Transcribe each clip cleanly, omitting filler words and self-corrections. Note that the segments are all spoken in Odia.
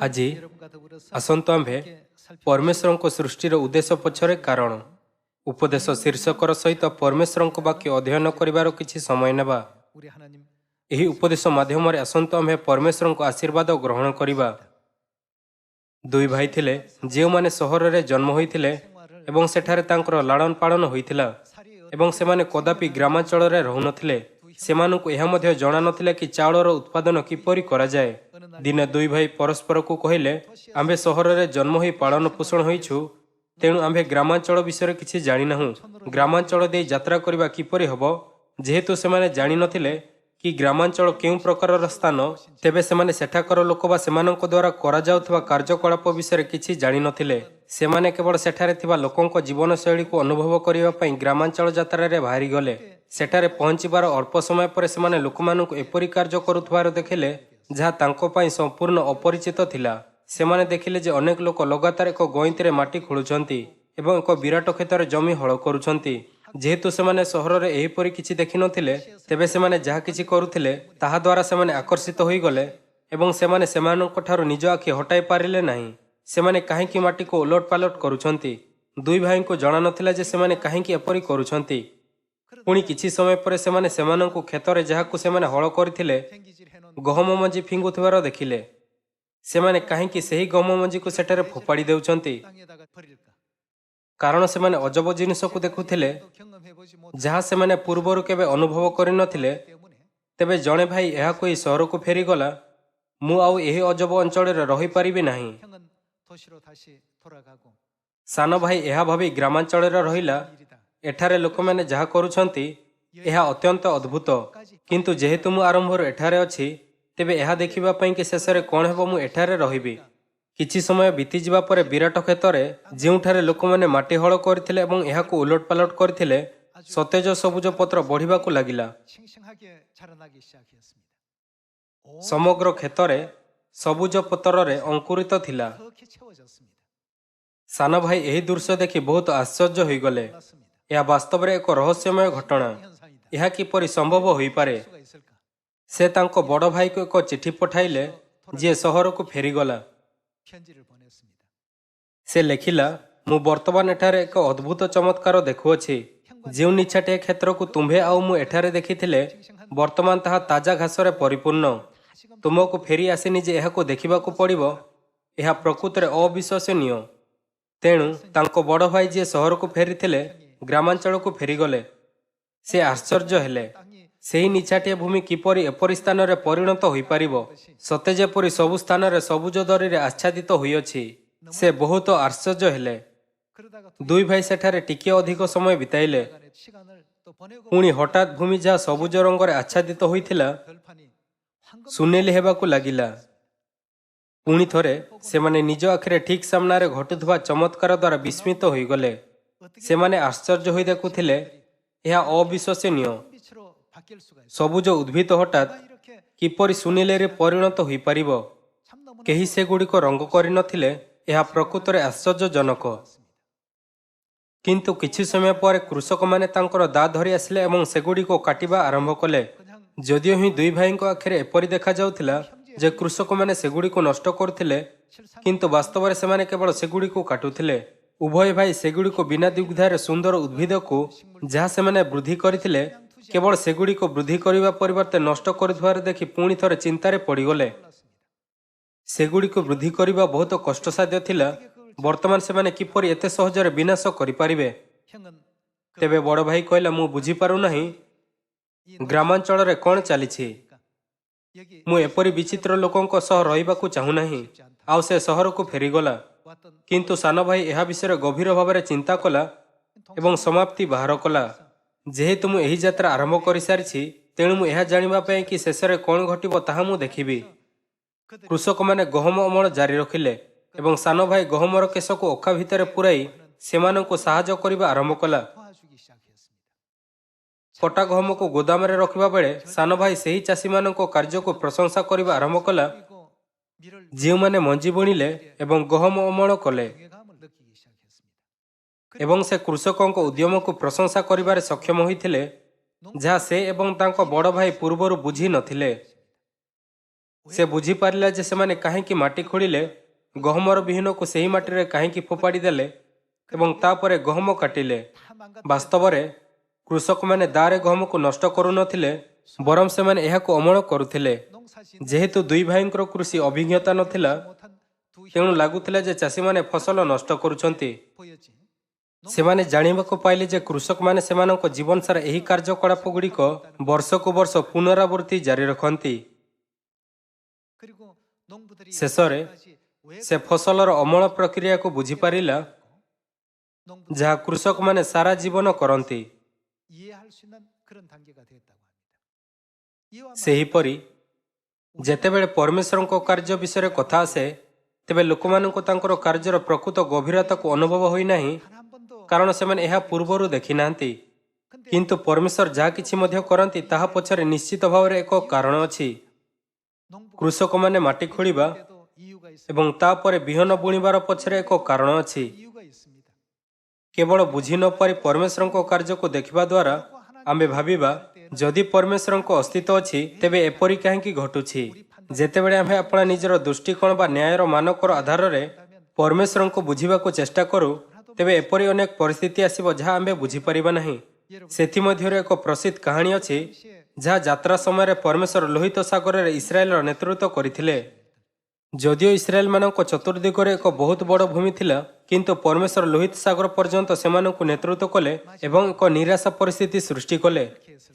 ଆଜି ଆସନ୍ତୁ ଆମ୍ଭେ ପରମେଶ୍ୱରଙ୍କ ସୃଷ୍ଟିର ଉଦ୍ଦେଶ୍ୟ ପଛରେ କାରଣ ଉପଦେଶ ଶୀର୍ଷକର ସହିତ ପରମେଶ୍ୱରଙ୍କ ବାକ୍ୟ ଅଧ୍ୟୟନ କରିବାର କିଛି ସମୟ ନେବା। ଏହି ଉପଦେଶ ମାଧ୍ୟମରେ ଆସନ୍ତୁ ଆମ୍ଭେ ପରମେଶ୍ୱରଙ୍କ ଆଶୀର୍ବାଦ ଗ୍ରହଣ କରିବା। ଦୁଇ ଭାଇ ଥିଲେ ଯେଉଁମାନେ ସହରରେ ଜନ୍ମ ହୋଇଥିଲେ ଏବଂ ସେଠାରେ ତାଙ୍କର ଲାଳନ ପାଳନ ହୋଇଥିଲା ଏବଂ ସେମାନେ କଦାପି ଗ୍ରାମାଞ୍ଚଳରେ ରହୁନଥିଲେ। ସେମାନଙ୍କୁ ଏହା ମଧ୍ୟ ଜଣାନଥିଲା କି ଚାଉଳର ଉତ୍ପାଦନ କିପରି କରାଯାଏ। ଦିନେ ଦୁଇ ଭାଇ ପରସ୍ପରକୁ କହିଲେ, ଆମ୍ଭେ ସହରରେ ଜନ୍ମ ହୋଇ ପାଳନ ପୋଷଣ ହୋଇଛୁ, ତେଣୁ ଆମ୍ଭେ ଗ୍ରାମାଞ୍ଚଳ ବିଷୟରେ କିଛି ଜାଣିନାହୁଁ। ଗ୍ରାମାଞ୍ଚଳ ଦେଇ ଯାତ୍ରା କରିବା କିପରି ହେବ? ଯେହେତୁ ସେମାନେ ଜାଣିନଥିଲେ କି ଗ୍ରାମାଞ୍ଚଳ କେଉଁ ପ୍ରକାରର ସ୍ଥାନ, ତେବେ ସେମାନେ ସେଠାକାର ଲୋକ ବା ସେମାନଙ୍କ ଦ୍ୱାରା କରାଯାଉଥିବା କାର୍ଯ୍ୟକଳାପ ବିଷୟରେ କିଛି ଜାଣିନଥିଲେ। ସେମାନେ କେବଳ ସେଠାରେ ଥିବା ଲୋକଙ୍କ ଜୀବନଶୈଳୀକୁ ଅନୁଭବ କରିବା ପାଇଁ ଗ୍ରାମାଞ୍ଚଳ ଯାତ୍ରାରେ ବାହାରିଗଲେ। ସେଠାରେ ପହଞ୍ଚିବାର ଅଳ୍ପ ସମୟ ପରେ ସେମାନେ ଲୋକମାନଙ୍କୁ ଏପରି କାର୍ଯ୍ୟ କରୁଥିବାର ଦେଖିଲେ ଯାହା ତାଙ୍କ ପାଇଁ ସମ୍ପୂର୍ଣ୍ଣ ଅପରିଚିତ ଥିଲା। ସେମାନେ ଦେଖିଲେ ଯେ ଅନେକ ଲୋକ ଲଗାତାର ଏକ ଗଇଁତିରେ ମାଟି ଖୋଳୁଛନ୍ତି ଏବଂ ଏକ ବିରାଟ କ୍ଷେତରେ ଜମି ହଳ କରୁଛନ୍ତି। ଯେହେତୁ ସେମାନେ ସହରରେ ଏହିପରି କିଛି ଦେଖିନଥିଲେ, ତେବେ ସେମାନେ ଯାହା କିଛି କରୁଥିଲେ ତାହା ଦ୍ୱାରା ସେମାନେ ଆକର୍ଷିତ ହୋଇଗଲେ ଏବଂ ସେମାନେ ସେମାନଙ୍କଠାରୁ ନିଜ ଆଖି ହଟାଇ ପାରିଲେ ନାହିଁ। ସେମାନେ କାହିଁକି ମାଟିକୁ ଓଲଟ ପାଲଟ କରୁଛନ୍ତି? ଦୁଇ ଭାଇଙ୍କୁ ଜଣାନଥିଲା ଯେ ସେମାନେ କାହିଁକି ଏପରି କରୁଛନ୍ତି। ପୁଣି କିଛି ସମୟ ପରେ ସେମାନେ ସେମାନଙ୍କୁ କ୍ଷେତରେ ଯାହାକୁ ସେମାନେ ହଳ କରିଥିଲେ ଗହମ ମଞ୍ଜି ଫିଙ୍ଗୁଥିବାର ଦେଖିଲେ। ସେମାନେ କାହିଁକି ସେହି ଗହମ ମଞ୍ଜିକୁ ସେଠାରେ ଫୋପାଡ଼ି ଦେଉଛନ୍ତି? କାରଣ ସେମାନେ ଅଜବ ଜିନିଷକୁ ଦେଖୁଥିଲେ ଯାହା ସେମାନେ ପୂର୍ବରୁ କେବେ ଅନୁଭବ କରିନଥିଲେ। ତେବେ ଜଣେ ଭାଇ ଏହା କହି ସହରକୁ ଫେରିଗଲା, ମୁଁ ଆଉ ଏହି ଅଜବ ଅଞ୍ଚଳରେ ରହିପାରିବି ନାହିଁ। ସାନ ଭାଇ ଏହା ଭାବି ଗ୍ରାମାଞ୍ଚଳରେ ରହିଲା, ଏଠାରେ ଲୋକମାନେ ଯାହା କରୁଛନ୍ତି ଏହା ଅତ୍ୟନ୍ତ ଅଦ୍ଭୁତ, କିନ୍ତୁ ଯେହେତୁ ମୁଁ ଆରମ୍ଭରୁ ଏଠାରେ ଅଛି, ତେବେ ଏହା ଦେଖିବା ପାଇଁ କି ଶେଷରେ କ'ଣ ହେବ ମୁଁ ଏଠାରେ ରହିବି। କିଛି ସମୟ ବିତିଯିବା ପରେ ବିରାଟ କ୍ଷେତରେ ଯେଉଁଠାରେ ଲୋକମାନେ ମାଟି ହଳ କରିଥିଲେ ଏବଂ ଏହାକୁ ଓଲଟ ପାଲଟ କରିଥିଲେ, ସତେଜ ସବୁଜ ପତ୍ର ବଢ଼ିବାକୁ ଲାଗିଲା। ସମଗ୍ର କ୍ଷେତରେ ସବୁଜ ପତ୍ରରେ ଅଙ୍କୁରିତ ଥିଲା। ସାନ ଭାଇ ଏହି ଦୃଶ୍ୟ ଦେଖି ବହୁତ ଆଶ୍ଚର୍ଯ୍ୟ ହୋଇଗଲେ। ଏହା ବାସ୍ତବରେ ଏକ ରହସ୍ୟମୟ ଘଟଣା। ଏହା କିପରି ସମ୍ଭବ ହୋଇପାରେ? ସେ ତାଙ୍କ ବଡ଼ ଭାଇକୁ ଏକ ଚିଠି ପଠାଇଲେ ଯିଏ ସହରକୁ ଫେରିଗଲା। ସେ ଲେଖିଲା, ମୁଁ ବର୍ତ୍ତମାନ ଏଠାରେ ଏକ ଅଦ୍ଭୁତ ଚମତ୍କାର ଦେଖୁଅଛି। ଯେଉଁ ନିଛାଟିଆ କ୍ଷେତ୍ରକୁ ତୁମ୍ଭେ ଆଉ ମୁଁ ଏଠାରେ ଦେଖିଥିଲେ, ବର୍ତ୍ତମାନ ତାହା ତାଜା ଘାସରେ ପରିପୂର୍ଣ୍ଣ। ତୁମକୁ ଫେରି ଆସିନି ଯେ ଏହାକୁ ଦେଖିବାକୁ ପଡ଼ିବ। ଏହା ପ୍ରକୃତରେ ଅବିଶ୍ୱସନୀୟ। ତେଣୁ ତାଙ୍କ ବଡ଼ ଭାଇ ଯିଏ ସହରକୁ ଫେରିଥିଲେ ଗ୍ରାମାଞ୍ଚଳକୁ ଫେରିଗଲେ। ସେ ଆଶ୍ଚର୍ଯ୍ୟ ହେଲେ, ସେହି ନିଛାଟିଆ ଭୂମି କିପରି ଏପରି ସ୍ଥାନରେ ପରିଣତ ହୋଇପାରିବ, ସତେ ଯେପରି ସବୁ ସ୍ଥାନରେ ସବୁଜ ଦରିରେ ଆଚ୍ଛାଦିତ ହୋଇଅଛି। ସେ ବହୁତ ଆଶ୍ଚର୍ଯ୍ୟ ହେଲେ। ଦୁଇ ଭାଇ ସେଠାରେ ଟିକିଏ ଅଧିକ ସମୟ ବିତାଇଲେ। ପୁଣି ହଠାତ୍ ଭୂମି ଯାହା ସବୁଜ ରଙ୍ଗରେ ଆଚ୍ଛାଦିତ ହୋଇଥିଲା ସୁନେଲି ହେବାକୁ ଲାଗିଲା। ପୁଣି ଥରେ ସେମାନେ ନିଜ ଆଖିରେ ଠିକ୍ ସାମ୍ନାରେ ଘଟୁଥିବା ଚମତ୍କାର ଦ୍ୱାରା ବିସ୍ମିତ ହୋଇଗଲେ। ସେମାନେ ଆଶ୍ଚର୍ଯ୍ୟ ହୋଇ ଦେଖୁଥିଲେ, ଏହା ଅବିଶ୍ୱସନୀୟ। ସବୁଜ ଉଦ୍ଭିଦ ହଠାତ୍ କିପରି ସୁନେଲିରେ ପରିଣତ ହୋଇପାରିବ? କେହି ସେଗୁଡ଼ିକ ରଙ୍ଗ କରିନଥିଲେ। ଏହା ପ୍ରକୃତରେ ଆଶ୍ଚର୍ଯ୍ୟଜନକ। କିନ୍ତୁ କିଛି ସମୟ ପରେ କୃଷକମାନେ ତାଙ୍କର ଦା ଧରି ଆସିଲେ ଏବଂ ସେଗୁଡ଼ିକୁ କାଟିବା ଆରମ୍ଭ କଲେ। ଯଦିଓ ହିଁ ଦୁଇ ଭାଇଙ୍କ ଆଖିରେ ଏପରି ଦେଖାଯାଉଥିଲା ଯେ କୃଷକମାନେ ସେଗୁଡ଼ିକୁ ନଷ୍ଟ କରୁଥିଲେ, କିନ୍ତୁ ବାସ୍ତବରେ ସେମାନେ କେବଳ ସେଗୁଡ଼ିକୁ କାଟୁଥିଲେ। ଉଭୟ ଭାଇ ସେଗୁଡ଼ିକୁ ବିନା ଦ୍ୱିଧାରେ ସୁନ୍ଦର ଉଦ୍ଭିଦକୁ ଯାହା ସେମାନେ ବୃଦ୍ଧି କରିଥିଲେ, କେବଳ ସେଗୁଡ଼ିକୁ ବୃଦ୍ଧି କରିବା ପରିବର୍ତ୍ତେ ନଷ୍ଟ କରୁଥିବାର ଦେଖି ପୁଣି ଥରେ ଚିନ୍ତାରେ ପଡ଼ିଗଲେ। ସେଗୁଡ଼ିକୁ ବୃଦ୍ଧି କରିବା ବହୁତ କଷ୍ଟସାଧ୍ୟ ଥିଲା। ବର୍ତ୍ତମାନ ସେମାନେ କିପରି ଏତେ ସହଜରେ ବିନାଶ କରିପାରିବେ? ତେବେ ବଡ଼ ଭାଇ କହିଲା, ମୁଁ ବୁଝିପାରୁନାହିଁ ଗ୍ରାମାଞ୍ଚଳରେ କ'ଣ ଚାଲିଛି। ମୁଁ ଏପରି ବିଚିତ୍ର ଲୋକଙ୍କ ସହ ରହିବାକୁ ଚାହୁଁନାହିଁ। ଆଉ ସେ ସହରକୁ ଫେରିଗଲା। କିନ୍ତୁ ସାନ ଭାଇ ଏହା ବିଷୟରେ ଗଭୀର ଭାବରେ ଚିନ୍ତା କଲା ଏବଂ ସମାପ୍ତି ବାହାର କଲା। ଯେହେତୁ ମୁଁ ଏହି ଯାତ୍ରା ଆରମ୍ଭ କରିସାରିଛି, ତେଣୁ ମୁଁ ଏହା ଜାଣିବା ପାଇଁ କି ଶେଷରେ କ'ଣ ଘଟିବ ତାହା ମୁଁ ଦେଖିବି। କୃଷକମାନେ ଗହମ ଅମଳ ଜାରି ରଖିଲେ ଏବଂ ସାନ ଭାଇ ଗହମର କେଶକୁ ଅଖା ଭିତରେ ପୂରାଇ ସେମାନଙ୍କୁ ସାହାଯ୍ୟ କରିବା ଆରମ୍ଭ କଲା। କଟା ଗହମକୁ ଗୋଦାମରେ ରଖିବା ବେଳେ ସାନ ଭାଇ ସେହି ଚାଷୀମାନଙ୍କ କାର୍ଯ୍ୟକୁ ପ୍ରଶଂସା କରିବା ଆରମ୍ଭ କଲା ଯେଉଁମାନେ ମଞ୍ଜି ବୁଣିଲେ ଏବଂ ଗହମ ଅମଳ କଲେ। ଏବଂ ସେ କୃଷକଙ୍କ ଉଦ୍ୟମକୁ ପ୍ରଶଂସା କରିବାରେ ସକ୍ଷମ ହୋଇଥିଲେ, ଯାହା ସେ ଏବଂ ତାଙ୍କ ବଡ଼ ଭାଇ ପୂର୍ବରୁ ବୁଝି ନଥିଲେ। ସେ ବୁଝିପାରିଲା ଯେ ସେମାନେ କାହିଁକି ମାଟି ଖୋଳିଲେ, ଗହମର ବିହନକୁ ସେହି ମାଟିରେ କାହିଁକି ଫୋପାଡ଼ି ଦେଲେ ଏବଂ ତାପରେ ଗହମ କାଟିଲେ। ବାସ୍ତବରେ କୃଷକମାନେ ଦାରେ ଗହମକୁ ନଷ୍ଟ କରୁନଥିଲେ, ବରଂ ସେମାନେ ଏହାକୁ ଅମଳ କରୁଥିଲେ। ଯେହେତୁ ଦୁଇ ଭାଇଙ୍କର କୃଷି ଅଭିଜ୍ଞତା ନଥିଲା, ତେଣୁ ଲାଗୁଥିଲା ଯେ ଚାଷୀମାନେ ଫସଲ ନଷ୍ଟ କରୁଛନ୍ତି। ସେମାନେ ଜାଣିବାକୁ ପାଇଲେ ଯେ କୃଷକମାନେ ସେମାନଙ୍କ ଜୀବନ ସାରା ଏହି କାର୍ଯ୍ୟକଳାପଗୁଡ଼ିକ ବର୍ଷକୁ ବର୍ଷ ପୁନରାବୃତ୍ତି ଜାରି ରଖନ୍ତି। ଶେଷରେ ସେ ଫସଲର ଅମଳ ପ୍ରକ୍ରିୟାକୁ ବୁଝିପାରିଲା, ଯାହା କୃଷକମାନେ ସାରା ଜୀବନ କରନ୍ତି। ସେହିପରି ଯେତେବେଳେ ପରମେଶ୍ୱରଙ୍କ କାର୍ଯ୍ୟ ବିଷୟରେ କଥା ଆସେ, ତେବେ ଲୋକମାନଙ୍କୁ ତାଙ୍କର କାର୍ଯ୍ୟର ପ୍ରକୃତ ଗଭୀରତାକୁ ଅନୁଭବ ହୋଇନାହିଁ, କାରଣ ସେମାନେ ଏହା ପୂର୍ବରୁ ଦେଖିନାହାନ୍ତି। କିନ୍ତୁ ପରମେଶ୍ୱର ଯାହା କିଛି ମଧ୍ୟ କରନ୍ତି ତାହା ପଛରେ ନିଶ୍ଚିତ ଭାବରେ ଏକ କାରଣ ଅଛି। କୃଷକମାନେ ମାଟି ଖୋଳିବା ଏବଂ ତାପରେ ବିହନ ବୁଣିବାର ପଛରେ ଏକ କାରଣ ଅଛି। କେବଳ ବୁଝି ନପାରି ପରମେଶ୍ୱରଙ୍କ କାର୍ଯ୍ୟକୁ ଦେଖିବା ଦ୍ୱାରା ଆମେ ଭାବିବା, ଯଦି ପରମେଶ୍ୱରଙ୍କ ଅସ୍ତିତ୍ୱ ଅଛି ତେବେ ଏପରି କାହିଁକି ଘଟୁଛି। ଯେତେବେଳେ ଆମେ ଆପଣା ନିଜର ଦୃଷ୍ଟିକୋଣ ବା ନ୍ୟାୟର ମାନକର ଆଧାରରେ ପରମେଶ୍ୱରଙ୍କୁ ବୁଝିବାକୁ ଚେଷ୍ଟା କରୁ, ତେବେ ଏପରି ଅନେକ ପରିସ୍ଥିତି ଆସିବ ଯାହା ଆମେ ବୁଝିପାରିବା ନାହିଁ। ସେଥିମଧ୍ୟରୁ ଏକ ପ୍ରସିଦ୍ଧ କାହାଣୀ ଅଛି, ଯାହା ଯାତ୍ରା ସମୟରେ ପରମେଶ୍ୱର ଲୋହିତ ସାଗରରେ ଇସ୍ରାଏଲର ନେତୃତ୍ୱ କରିଥିଲେ। ଯଦିଓ ଇସ୍ରାଏଲମାନଙ୍କ ଚତୁର୍ଦିଗରେ ଏକ ବହୁତ ବଡ଼ ଭୂମି ଥିଲା, କିନ୍ତୁ ପରମେଶ୍ୱର ଲୋହିତ ସାଗର ପର୍ଯ୍ୟନ୍ତ ସେମାନଙ୍କୁ ନେତୃତ୍ୱ କଲେ ଏବଂ ଏକ ନିରାଶା ପରିସ୍ଥିତି ସୃଷ୍ଟି କଲେ।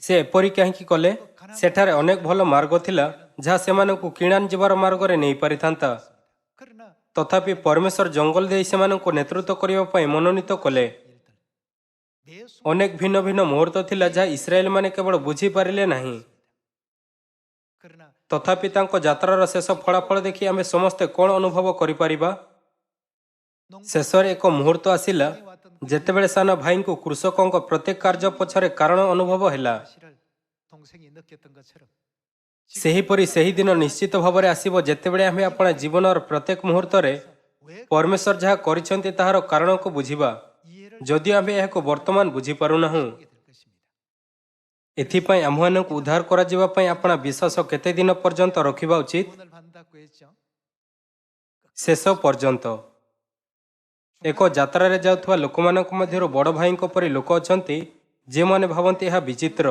ସେ ଏପରି କାହିଁକି କଲେ? ସେଠାରେ ଅନେକ ଭଲ ମାର୍ଗ ଥିଲା, ଯାହା ସେମାନଙ୍କୁ କିଣାନ ଯିବାର ମାର୍ଗରେ ନେଇପାରିଥାନ୍ତା। ତଥାପି ପରମେଶ୍ୱର ଜଙ୍ଗଲ ଦେଇ ସେମାନଙ୍କୁ ନେତୃତ୍ୱ କରିବା ପାଇଁ ମନୋନୀତ କଲେ। ଅନେକ ଭିନ୍ନ ଭିନ୍ନ ମୁହୂର୍ତ୍ତ ଥିଲା ଯାହା ଇସ୍ରାଏଲମାନେ କେବଳ ବୁଝିପାରିଲେ ନାହିଁ। ତଥାପି ତାଙ୍କ ଯାତ୍ରାର ଶେଷ ଫଳାଫଳ ଦେଖି ଆମେ ସମସ୍ତେ କ'ଣ ଅନୁଭବ କରିପାରିବା? ଶେଷରେ ଏକ ମୁହୂର୍ତ୍ତ ଆସିଲା, ଯେତେବେଳେ ସାନ ଭାଇଙ୍କୁ କୃଷକଙ୍କ ପ୍ରତ୍ୟେକ କାର୍ଯ୍ୟ ପଛରେ କାରଣ ଅନୁଭବ ହେଲା। ସେହିପରି ସେହି ଦିନ ନିଶ୍ଚିତ ଭାବରେ ଆସିବ, ଯେତେବେଳେ ଆମେ ଆପଣା ଜୀବନର ପ୍ରତ୍ୟେକ ମୁହୂର୍ତ୍ତରେ ପରମେଶ୍ୱର ଯାହା କରିଛନ୍ତି ତାହାର କାରଣକୁ ବୁଝିବା, ଯଦିଓ ଆମେ ଏହାକୁ ବର୍ତ୍ତମାନ ବୁଝିପାରୁନାହୁଁ। ଏଥିପାଇଁ ଆମମାନଙ୍କୁ ଉଦ୍ଧାର କରାଯିବା ପାଇଁ ଆପଣା ବିଶ୍ୱାସ କେତେ ଦିନ ପର୍ଯ୍ୟନ୍ତ ରଖିବା ଉଚିତ? ଶେଷ ପର୍ଯ୍ୟନ୍ତ। ଏକ ଯାତ୍ରାରେ ଯାଉଥିବା ଲୋକମାନଙ୍କ ମଧ୍ୟରୁ ବଡ଼ ଭାଇଙ୍କ ପରି ଲୋକ ଅଛନ୍ତି, ଯେଉଁମାନେ ଭାବନ୍ତି ଏହା ବିଚିତ୍ର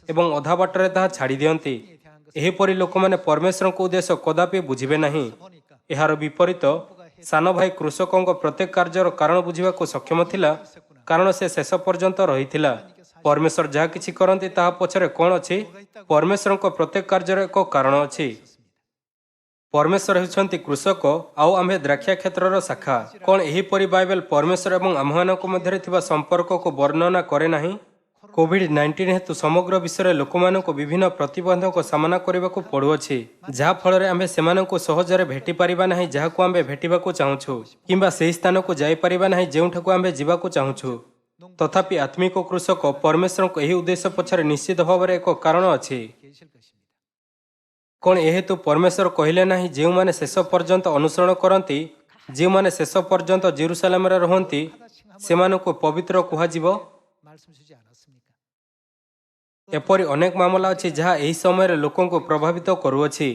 ଏବଂ ଅଧା ବାଟରେ ତାହା ଛାଡ଼ି ଦିଅନ୍ତି। ଏହିପରି ଲୋକମାନେ ପରମେଶ୍ୱରଙ୍କ ଉଦ୍ଦେଶ୍ୟ କଦାପି ବୁଝିବେ ନାହିଁ। ଏହାର ବିପରୀତ, ସାନ ଭାଇ କୃଷକଙ୍କ ପ୍ରତ୍ୟେକ କାର୍ଯ୍ୟର କାରଣ ବୁଝିବାକୁ ସକ୍ଷମ ଥିଲା, କାରଣ ସେ ଶେଷ ପର୍ଯ୍ୟନ୍ତ ରହିଥିଲା। ପରମେଶ୍ୱର ଯାହା କିଛି କରନ୍ତି ତାହା ପଛରେ କ'ଣ ଅଛି? ପରମେଶ୍ୱରଙ୍କ ପ୍ରତ୍ୟେକ କାର୍ଯ୍ୟର ଏକ କାରଣ ଅଛି। ପରମେଶ୍ୱର ହେଉଛନ୍ତି କୃଷକ ଆଉ ଆମ୍ଭେ ଦ୍ରାକ୍ଷା କ୍ଷେତ୍ରର ଶାଖା। କ'ଣ ଏହିପରି ବାଇବେଲ ପରମେଶ୍ୱର ଏବଂ ଆମ୍ଭମାନଙ୍କ ମଧ୍ୟରେ ଥିବା ସମ୍ପର୍କକୁ ବର୍ଣ୍ଣନା କରେ ନାହିଁ? କୋଭିଡ-19 ହେତୁ ସମଗ୍ର ବିଶ୍ୱରେ ଲୋକମାନଙ୍କୁ ବିଭିନ୍ନ ପ୍ରତିବନ୍ଧକ ସାମନା କରିବାକୁ ପଡ଼ୁଅଛି, ଯାହା ଫଳରେ ଆମ୍ଭେ ସେମାନଙ୍କୁ ସହଜରେ ଭେଟିପାରିବା ନାହିଁ ଯାହାକୁ ଆମ୍ଭେ ଭେଟିବାକୁ ଚାହୁଁଛୁ, କିମ୍ବା ସେହି ସ୍ଥାନକୁ ଯାଇପାରିବା ନାହିଁ ଯେଉଁଠାକୁ ଆମ୍ଭେ ଯିବାକୁ ଚାହୁଁଛୁ। ତଥାପି ଆତ୍ମିକ କୃଷକ ପରମେଶ୍ୱରଙ୍କ ଏହି ଉଦ୍ଦେଶ୍ୟ ପଛରେ ନିଶ୍ଚିତ ଭାବରେ ଏକ କାରଣ ଅଛି। କ'ଣ ଏହେତୁ ପରମେଶ୍ୱର କହିଲେ ନାହିଁ, ଯେଉଁମାନେ ଶେଷ ପର୍ଯ୍ୟନ୍ତ ଅନୁସରଣ କରନ୍ତି, ଯେଉଁମାନେ ଶେଷ ପର୍ଯ୍ୟନ୍ତ ଜେରୁସାଲେମରେ ରୁହନ୍ତି, ସେମାନଙ୍କୁ ପବିତ୍ର କୁହାଯିବ? ଏପରି ଅନେକ ମାମଲା ଅଛି ଯାହା ଏହି ସମୟରେ ଲୋକଙ୍କୁ ପ୍ରଭାବିତ କରୁଅଛି।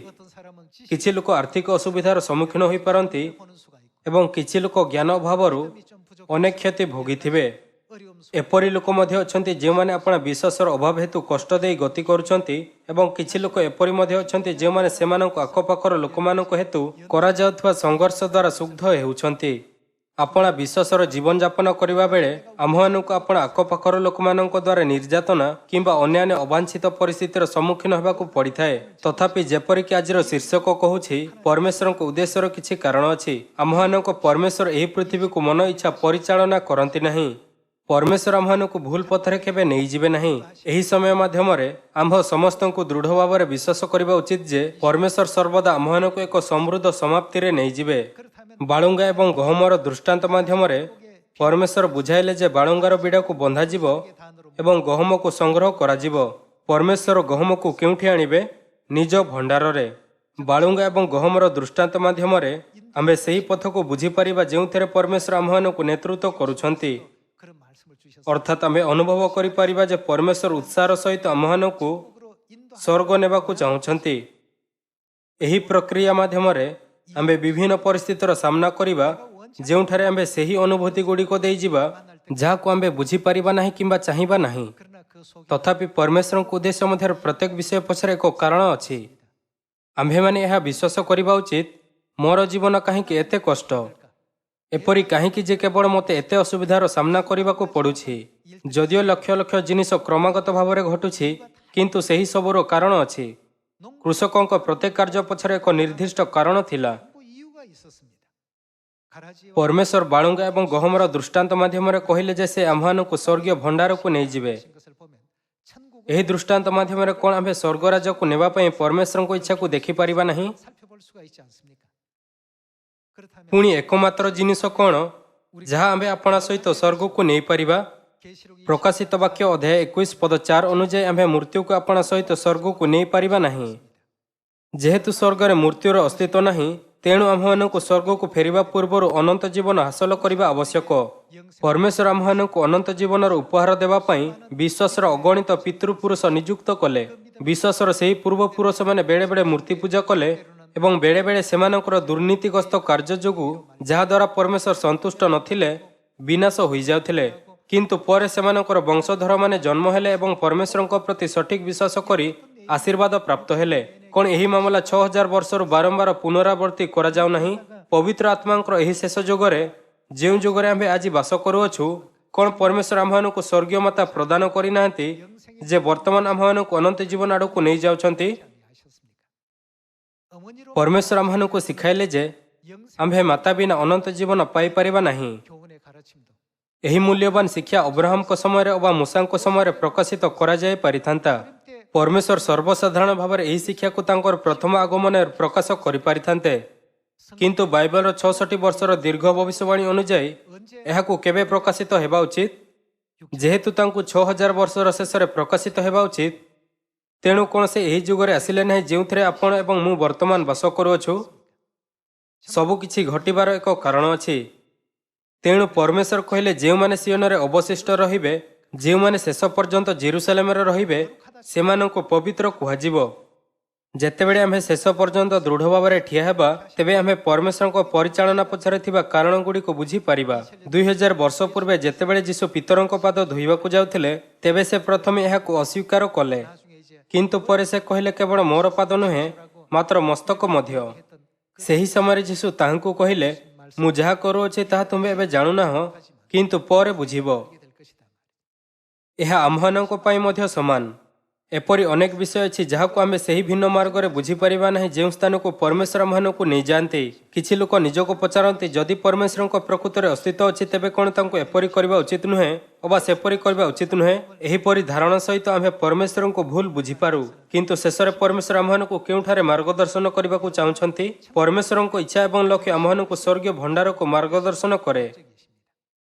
କିଛି ଲୋକ ଆର୍ଥିକ ଅସୁବିଧାର ସମ୍ମୁଖୀନ ହୋଇପାରନ୍ତି ଏବଂ କିଛି ଲୋକ ଜ୍ଞାନ ଅଭାବରୁ ଅନେକ କ୍ଷତି ଭୋଗିଥିବେ। ଏପରି ଲୋକ ମଧ୍ୟ ଅଛନ୍ତି ଯେଉଁମାନେ ଆପଣା ବିଶ୍ୱାସର ଅଭାବ ହେତୁ କଷ୍ଟ ଦେଇ ଗତି କରୁଛନ୍ତି ଏବଂ କିଛି ଲୋକ ଏପରି ମଧ୍ୟ ଅଛନ୍ତି ଯେଉଁମାନେ ସେମାନଙ୍କ ଆଖପାଖର ଲୋକମାନଙ୍କ ହେତୁ କରାଯାଉଥିବା ସଂଘର୍ଷ ଦ୍ୱାରା ସୁଗ୍ଧ ହେଉଛନ୍ତି। ଆପଣା ବିଶ୍ୱାସର ଜୀବନଯାପନ କରିବା ବେଳେ ଆମ୍ଭମାନଙ୍କୁ ଆପଣା ଆଖପାଖର ଲୋକମାନଙ୍କ ଦ୍ୱାରା ନିର୍ଯାତନା କିମ୍ବା ଅନ୍ୟାନ୍ୟ ଅବାଞ୍ଛିତ ପରିସ୍ଥିତିର ସମ୍ମୁଖୀନ ହେବାକୁ ପଡ଼ିଥାଏ। ତଥାପି ଯେପରିକି ଆଜିର ଶୀର୍ଷକ କହୁଛି, ପରମେଶ୍ୱରଙ୍କ ଉଦ୍ଦେଶ୍ୟର କିଛି କାରଣ ଅଛି। ଆମ୍ଭମାନଙ୍କ ପରମେଶ୍ୱର ଏହି ପୃଥିବୀକୁ ମନ ଇଚ୍ଛା ପରିଚାଳନା କରନ୍ତି ନାହିଁ। ପରମେଶ୍ୱର ଆମ୍ଭମାନଙ୍କୁ ଭୁଲ ପଥରେ କେବେ ନେଇଯିବେ ନାହିଁ। ଏହି ସମୟ ମାଧ୍ୟମରେ ଆମ୍ଭ ସମସ୍ତଙ୍କୁ ଦୃଢ଼ ଭାବରେ ବିଶ୍ୱାସ କରିବା ଉଚିତ ଯେ ପରମେଶ୍ୱର ସର୍ବଦା ଆମ୍ଭମାନଙ୍କୁ ଏକ ସମୃଦ୍ଧ ସମାପ୍ତିରେ ନେଇଯିବେ। ବାଳୁଙ୍ଗା ଏବଂ ଗହମର ଦୃଷ୍ଟାନ୍ତ ମାଧ୍ୟମରେ ପରମେଶ୍ୱର ବୁଝାଇଲେ ଯେ ବାଳୁଙ୍ଗାର ବିଡ଼ାକୁ ବନ୍ଧାଯିବ ଏବଂ ଗହମକୁ ସଂଗ୍ରହ କରାଯିବ। ପରମେଶ୍ୱର ଗହମକୁ କେଉଁଠି ଆଣିବେ? ନିଜ ଭଣ୍ଡାରରେ। ବାଳୁଙ୍ଗା ଏବଂ ଗହମର ଦୃଷ୍ଟାନ୍ତ ମାଧ୍ୟମରେ ଆମ୍ଭେ ସେହି ପଥକୁ ବୁଝିପାରିବା ଯେଉଁଥିରେ ପରମେଶ୍ୱର ଆମ୍ଭମାନଙ୍କୁ ନେତୃତ୍ୱ କରୁଛନ୍ତି। ଅର୍ଥାତ୍ ଆମେ ଅନୁଭବ କରିପାରିବା ଯେ ପରମେଶ୍ୱର ଉତ୍ସାହର ସହିତ ଆମ୍ଭମାନଙ୍କୁ ସ୍ୱର୍ଗ ନେବାକୁ ଚାହୁଁଛନ୍ତି। ଏହି ପ୍ରକ୍ରିୟା ମାଧ୍ୟମରେ ଆମ୍ଭେ ବିଭିନ୍ନ ପରିସ୍ଥିତିର ସାମ୍ନା କରିବା, ଯେଉଁଠାରେ ଆମ୍ଭେ ସେହି ଅନୁଭୂତି ଗୁଡ଼ିକ ଦେଇଯିବା ଯାହାକୁ ଆମ୍ଭେ ବୁଝିପାରିବା ନାହିଁ କିମ୍ବା ଚାହିଁବା ନାହିଁ। ତଥାପି ପରମେଶ୍ୱରଙ୍କ ଉଦ୍ଦେଶ୍ୟ ମଧ୍ୟରେ ପ୍ରତ୍ୟେକ ବିଷୟ ପଛରେ ଏକ କାରଣ ଅଛି। ଆମ୍ଭେମାନେ ଏହା ବିଶ୍ୱାସ କରିବା ଉଚିତ, ମୋର ଜୀବନ କାହିଁକି ଏତେ କଷ୍ଟ, ଏପରି କାହିଁକି ଯେ କେବଳ ମୋତେ ଏତେ ଅସୁବିଧାର ସାମ୍ନା କରିବାକୁ ପଡ଼ୁଛି। ଯଦିଓ ଲକ୍ଷ ଲକ୍ଷ ଜିନିଷ କ୍ରମାଗତ ଭାବରେ ଘଟୁଛି, କିନ୍ତୁ ସେହି ସବୁର କାରଣ ଅଛି। କୃଷକଙ୍କ ପ୍ରତ୍ୟେକ କାର୍ଯ୍ୟ ପଛରେ ଏକ ନିର୍ଦ୍ଦିଷ୍ଟ କାରଣ ଥିଲା। ପରମେଶ୍ୱର ବାଳୁଙ୍ଗା ଏବଂ ଗହମର ଦୃଷ୍ଟାନ୍ତ ମାଧ୍ୟମରେ କହିଲେ ଯେ ସେ ଆମ୍ଭମାନଙ୍କୁ ସ୍ୱର୍ଗୀୟ ଭଣ୍ଡାରକୁ ନେଇଯିବେ। ଏହି ଦୃଷ୍ଟାନ୍ତ ମାଧ୍ୟମରେ କ'ଣ ଆମ୍ଭେ ସ୍ୱର୍ଗରାଜକୁ ନେବା ପାଇଁ ପରମେଶ୍ୱରଙ୍କ ଇଚ୍ଛାକୁ ଦେଖିପାରିବା ନାହିଁ? ପୁଣି ଏକମାତ୍ର ଜିନିଷ କ'ଣ ଯାହା ଆମ୍ଭେ ଆପଣା ସହିତ ସ୍ୱର୍ଗକୁ ନେଇପାରିବା? ପ୍ରକାଶିତ ବାକ୍ୟ ଅଧ୍ୟାୟ 21 ପଦ 4 ଅନୁଯାୟୀ ଆମ୍ଭେ ମୃତ୍ୟୁକୁ ଆପଣା ସହିତ ସ୍ୱର୍ଗକୁ ନେଇପାରିବା ନାହିଁ। ଯେହେତୁ ସ୍ୱର୍ଗରେ ମୃତ୍ୟୁର ଅସ୍ତିତ୍ୱ ନାହିଁ, ତେଣୁ ଆମ୍ଭମାନଙ୍କୁ ସ୍ୱର୍ଗକୁ ଫେରିବା ପୂର୍ବରୁ ଅନନ୍ତ ଜୀବନ ହାସଲ କରିବା ଆବଶ୍ୟକ। ପରମେଶ୍ୱର ଆମ୍ଭମାନଙ୍କୁ ଅନନ୍ତ ଜୀବନର ଉପହାର ଦେବା ପାଇଁ ବିଶ୍ୱାସର ଅଗଣିତ ପିତୃପୁରୁଷ ନିଯୁକ୍ତ କଲେ। ବିଶ୍ୱାସର ସେହି ପୂର୍ବପୁରୁଷମାନେ ବେଳେବେଳେ ମୂର୍ତ୍ତି ପୂଜା କଲେ ଏବଂ ବେଳେବେଳେ ସେମାନଙ୍କର ଦୁର୍ନୀତିଗ୍ରସ୍ତ କାର୍ଯ୍ୟ ଯୋଗୁଁ ଯାହାଦ୍ୱାରା ପରମେଶ୍ୱର ସନ୍ତୁଷ୍ଟ ନଥିଲେ ବିନାଶ ହୋଇଯାଉଥିଲେ। କିନ୍ତୁ ପରେ ସେମାନଙ୍କର ବଂଶଧରମାନେ ଜନ୍ମ ହେଲେ ଏବଂ ପରମେଶ୍ୱରଙ୍କ ପ୍ରତି ସଠିକ ବିଶ୍ୱାସ କରି ଆଶୀର୍ବାଦ ପ୍ରାପ୍ତ ହେଲେ। କ'ଣ ଏହି ମାମଲା 6000 ବର୍ଷରୁ ବାରମ୍ବାର ପୁନରାବୃତ୍ତି କରାଯାଉ ନାହିଁ? ପବିତ୍ର ଆତ୍ମାଙ୍କର ଏହି ଶେଷ ଯୁଗରେ, ଯେଉଁ ଯୁଗରେ ଆମ୍ଭେ ଆଜି ବାସ କରୁଅଛୁ, କ'ଣ ପରମେଶ୍ୱର ଆମ୍ଭମାନଙ୍କୁ ସ୍ୱର୍ଗୀୟ ମାତା ପ୍ରଦାନ କରିନାହାନ୍ତି ଯେ ବର୍ତ୍ତମାନ ଆମ୍ଭମାନଙ୍କୁ ଅନନ୍ତ ଜୀବନ ଆଡ଼କୁ ନେଇଯାଉଛନ୍ତି? ପରମେଶ୍ୱର ଆମ୍ଭମାନଙ୍କୁ ଶିଖାଇଲେ ଯେ ଆମ୍ଭେ ମାତା ବିନା ଅନନ୍ତ ଜୀବନ ପାଇପାରିବା ନାହିଁ। ଏହି ମୂଲ୍ୟବାନ ଶିକ୍ଷା ଅବ୍ରାହମଙ୍କ ସମୟରେ ଅବା ମୂଷାଙ୍କ ସମୟରେ ପ୍ରକାଶିତ କରାଯାଇ ପାରିଥାନ୍ତା। ପରମେଶ୍ୱର ସର୍ବସାଧାରଣ ଭାବରେ ଏହି ଶିକ୍ଷାକୁ ତାଙ୍କର ପ୍ରଥମ ଆଗମନରେ ପ୍ରକାଶ କରିପାରିଥାନ୍ତେ, କିନ୍ତୁ ବାଇବଲର 66 ବର୍ଷର ଦୀର୍ଘ ଭବିଷ୍ୟବାଣୀ ଅନୁଯାୟୀ ଏହାକୁ କେବେ ପ୍ରକାଶିତ ହେବା ଉଚିତ? ଯେହେତୁ ତାଙ୍କୁ 6000 ବର୍ଷର ଶେଷରେ ପ୍ରକାଶିତ ହେବା ଉଚିତ, ତେଣୁ କ'ଣ ସେ ଏହି ଯୁଗରେ ଆସିଲେ ନାହିଁ ଯେଉଁଥିରେ ଆପଣ ଏବଂ ମୁଁ ବର୍ତ୍ତମାନ ବାସ କରୁଅଛୁ? ସବୁକିଛି ଘଟିବାର ଏକ କାରଣ ଅଛି। ତେଣୁ ପରମେଶ୍ୱର କହିଲେ, ଯେଉଁମାନେ ସିୟନରେ ଅବଶିଷ୍ଟ ରହିବେ, ଯେଉଁମାନେ ଶେଷ ପର୍ଯ୍ୟନ୍ତ ଜେରୁସାଲେମରେ ରହିବେ, ସେମାନଙ୍କୁ ପବିତ୍ର କୁହାଯିବ। ଯେତେବେଳେ ଆମ୍ଭେ ଶେଷ ପର୍ଯ୍ୟନ୍ତ ଦୃଢ଼ ଭାବରେ ଠିଆ ହେବା, ତେବେ ଆମ୍ଭେ ପରମେଶ୍ୱରଙ୍କ ପରିଚାଳନା ପଛରେ ଥିବା କାରଣଗୁଡ଼ିକୁ ବୁଝିପାରିବା। 2000 ବର୍ଷ ପୂର୍ବେ ଯେତେବେଳେ ଯୀଶୁ ପିତରଙ୍କ ପାଦ ଧୋଇବାକୁ ଯାଉଥିଲେ, ତେବେ ସେ ପ୍ରଥମେ ଏହାକୁ ଅସ୍ୱୀକାର କଲେ। କିନ୍ତୁ ପରେ ସେ କହିଲେ, କେବଳ ମୋର ପାଦ ନୁହେଁ, ମାତ୍ର ମସ୍ତକ ମଧ୍ୟ। ସେହି ସମୟରେ ଯୀଶୁ ତାହାଙ୍କୁ କହିଲେ, ମୁଁ ଯାହା କରୁଅଛି ତାହା ତୁମେ ଏବେ ଜାଣୁନାହଁ, କିନ୍ତୁ ପରେ ବୁଝିବ। ଏହା ଆମ୍ଭମାନଙ୍କ ପାଇଁ ମଧ୍ୟ ସମାନ। ଏପରି ଅନେକ ବିଷୟ ଅଛି ଯାହାକୁ ଆମେ ସେହି ଭିନ୍ନ ମାର୍ଗରେ ବୁଝିପାରିବା ନାହିଁ ଯେଉଁ ସ୍ଥାନକୁ ପରମେଶ୍ୱର ଆମ୍ଭମାନଙ୍କୁ ନେଇଯାଆନ୍ତି। କିଛି ଲୋକ ନିଜକୁ ପଚାରନ୍ତି, ଯଦି ପରମେଶ୍ୱରଙ୍କ ପ୍ରକୃତରେ ଅସ୍ତିତ୍ୱ ଅଛି, ତେବେ କ'ଣ ତାଙ୍କୁ ଏପରି କରିବା ଉଚିତ ନୁହେଁ ଅବା ସେପରି କରିବା ଉଚିତ ନୁହେଁ? ଏହିପରି ଧାରଣା ସହିତ ଆମ୍ଭେ ପରମେଶ୍ୱରଙ୍କୁ ଭୁଲ ବୁଝିପାରୁ। କିନ୍ତୁ ଶେଷରେ ପରମେଶ୍ୱର ଆମ୍ଭମାନଙ୍କୁ କେଉଁଠାରେ ମାର୍ଗଦର୍ଶନ କରିବାକୁ ଚାହୁଁଛନ୍ତି? ପରମେଶ୍ୱରଙ୍କ ଇଚ୍ଛା ଏବଂ ଲକ୍ଷ୍ୟ ଆମ୍ଭମାନଙ୍କୁ ସ୍ୱର୍ଗୀୟ ଭଣ୍ଡାରକୁ ମାର୍ଗଦର୍ଶନ କରେ।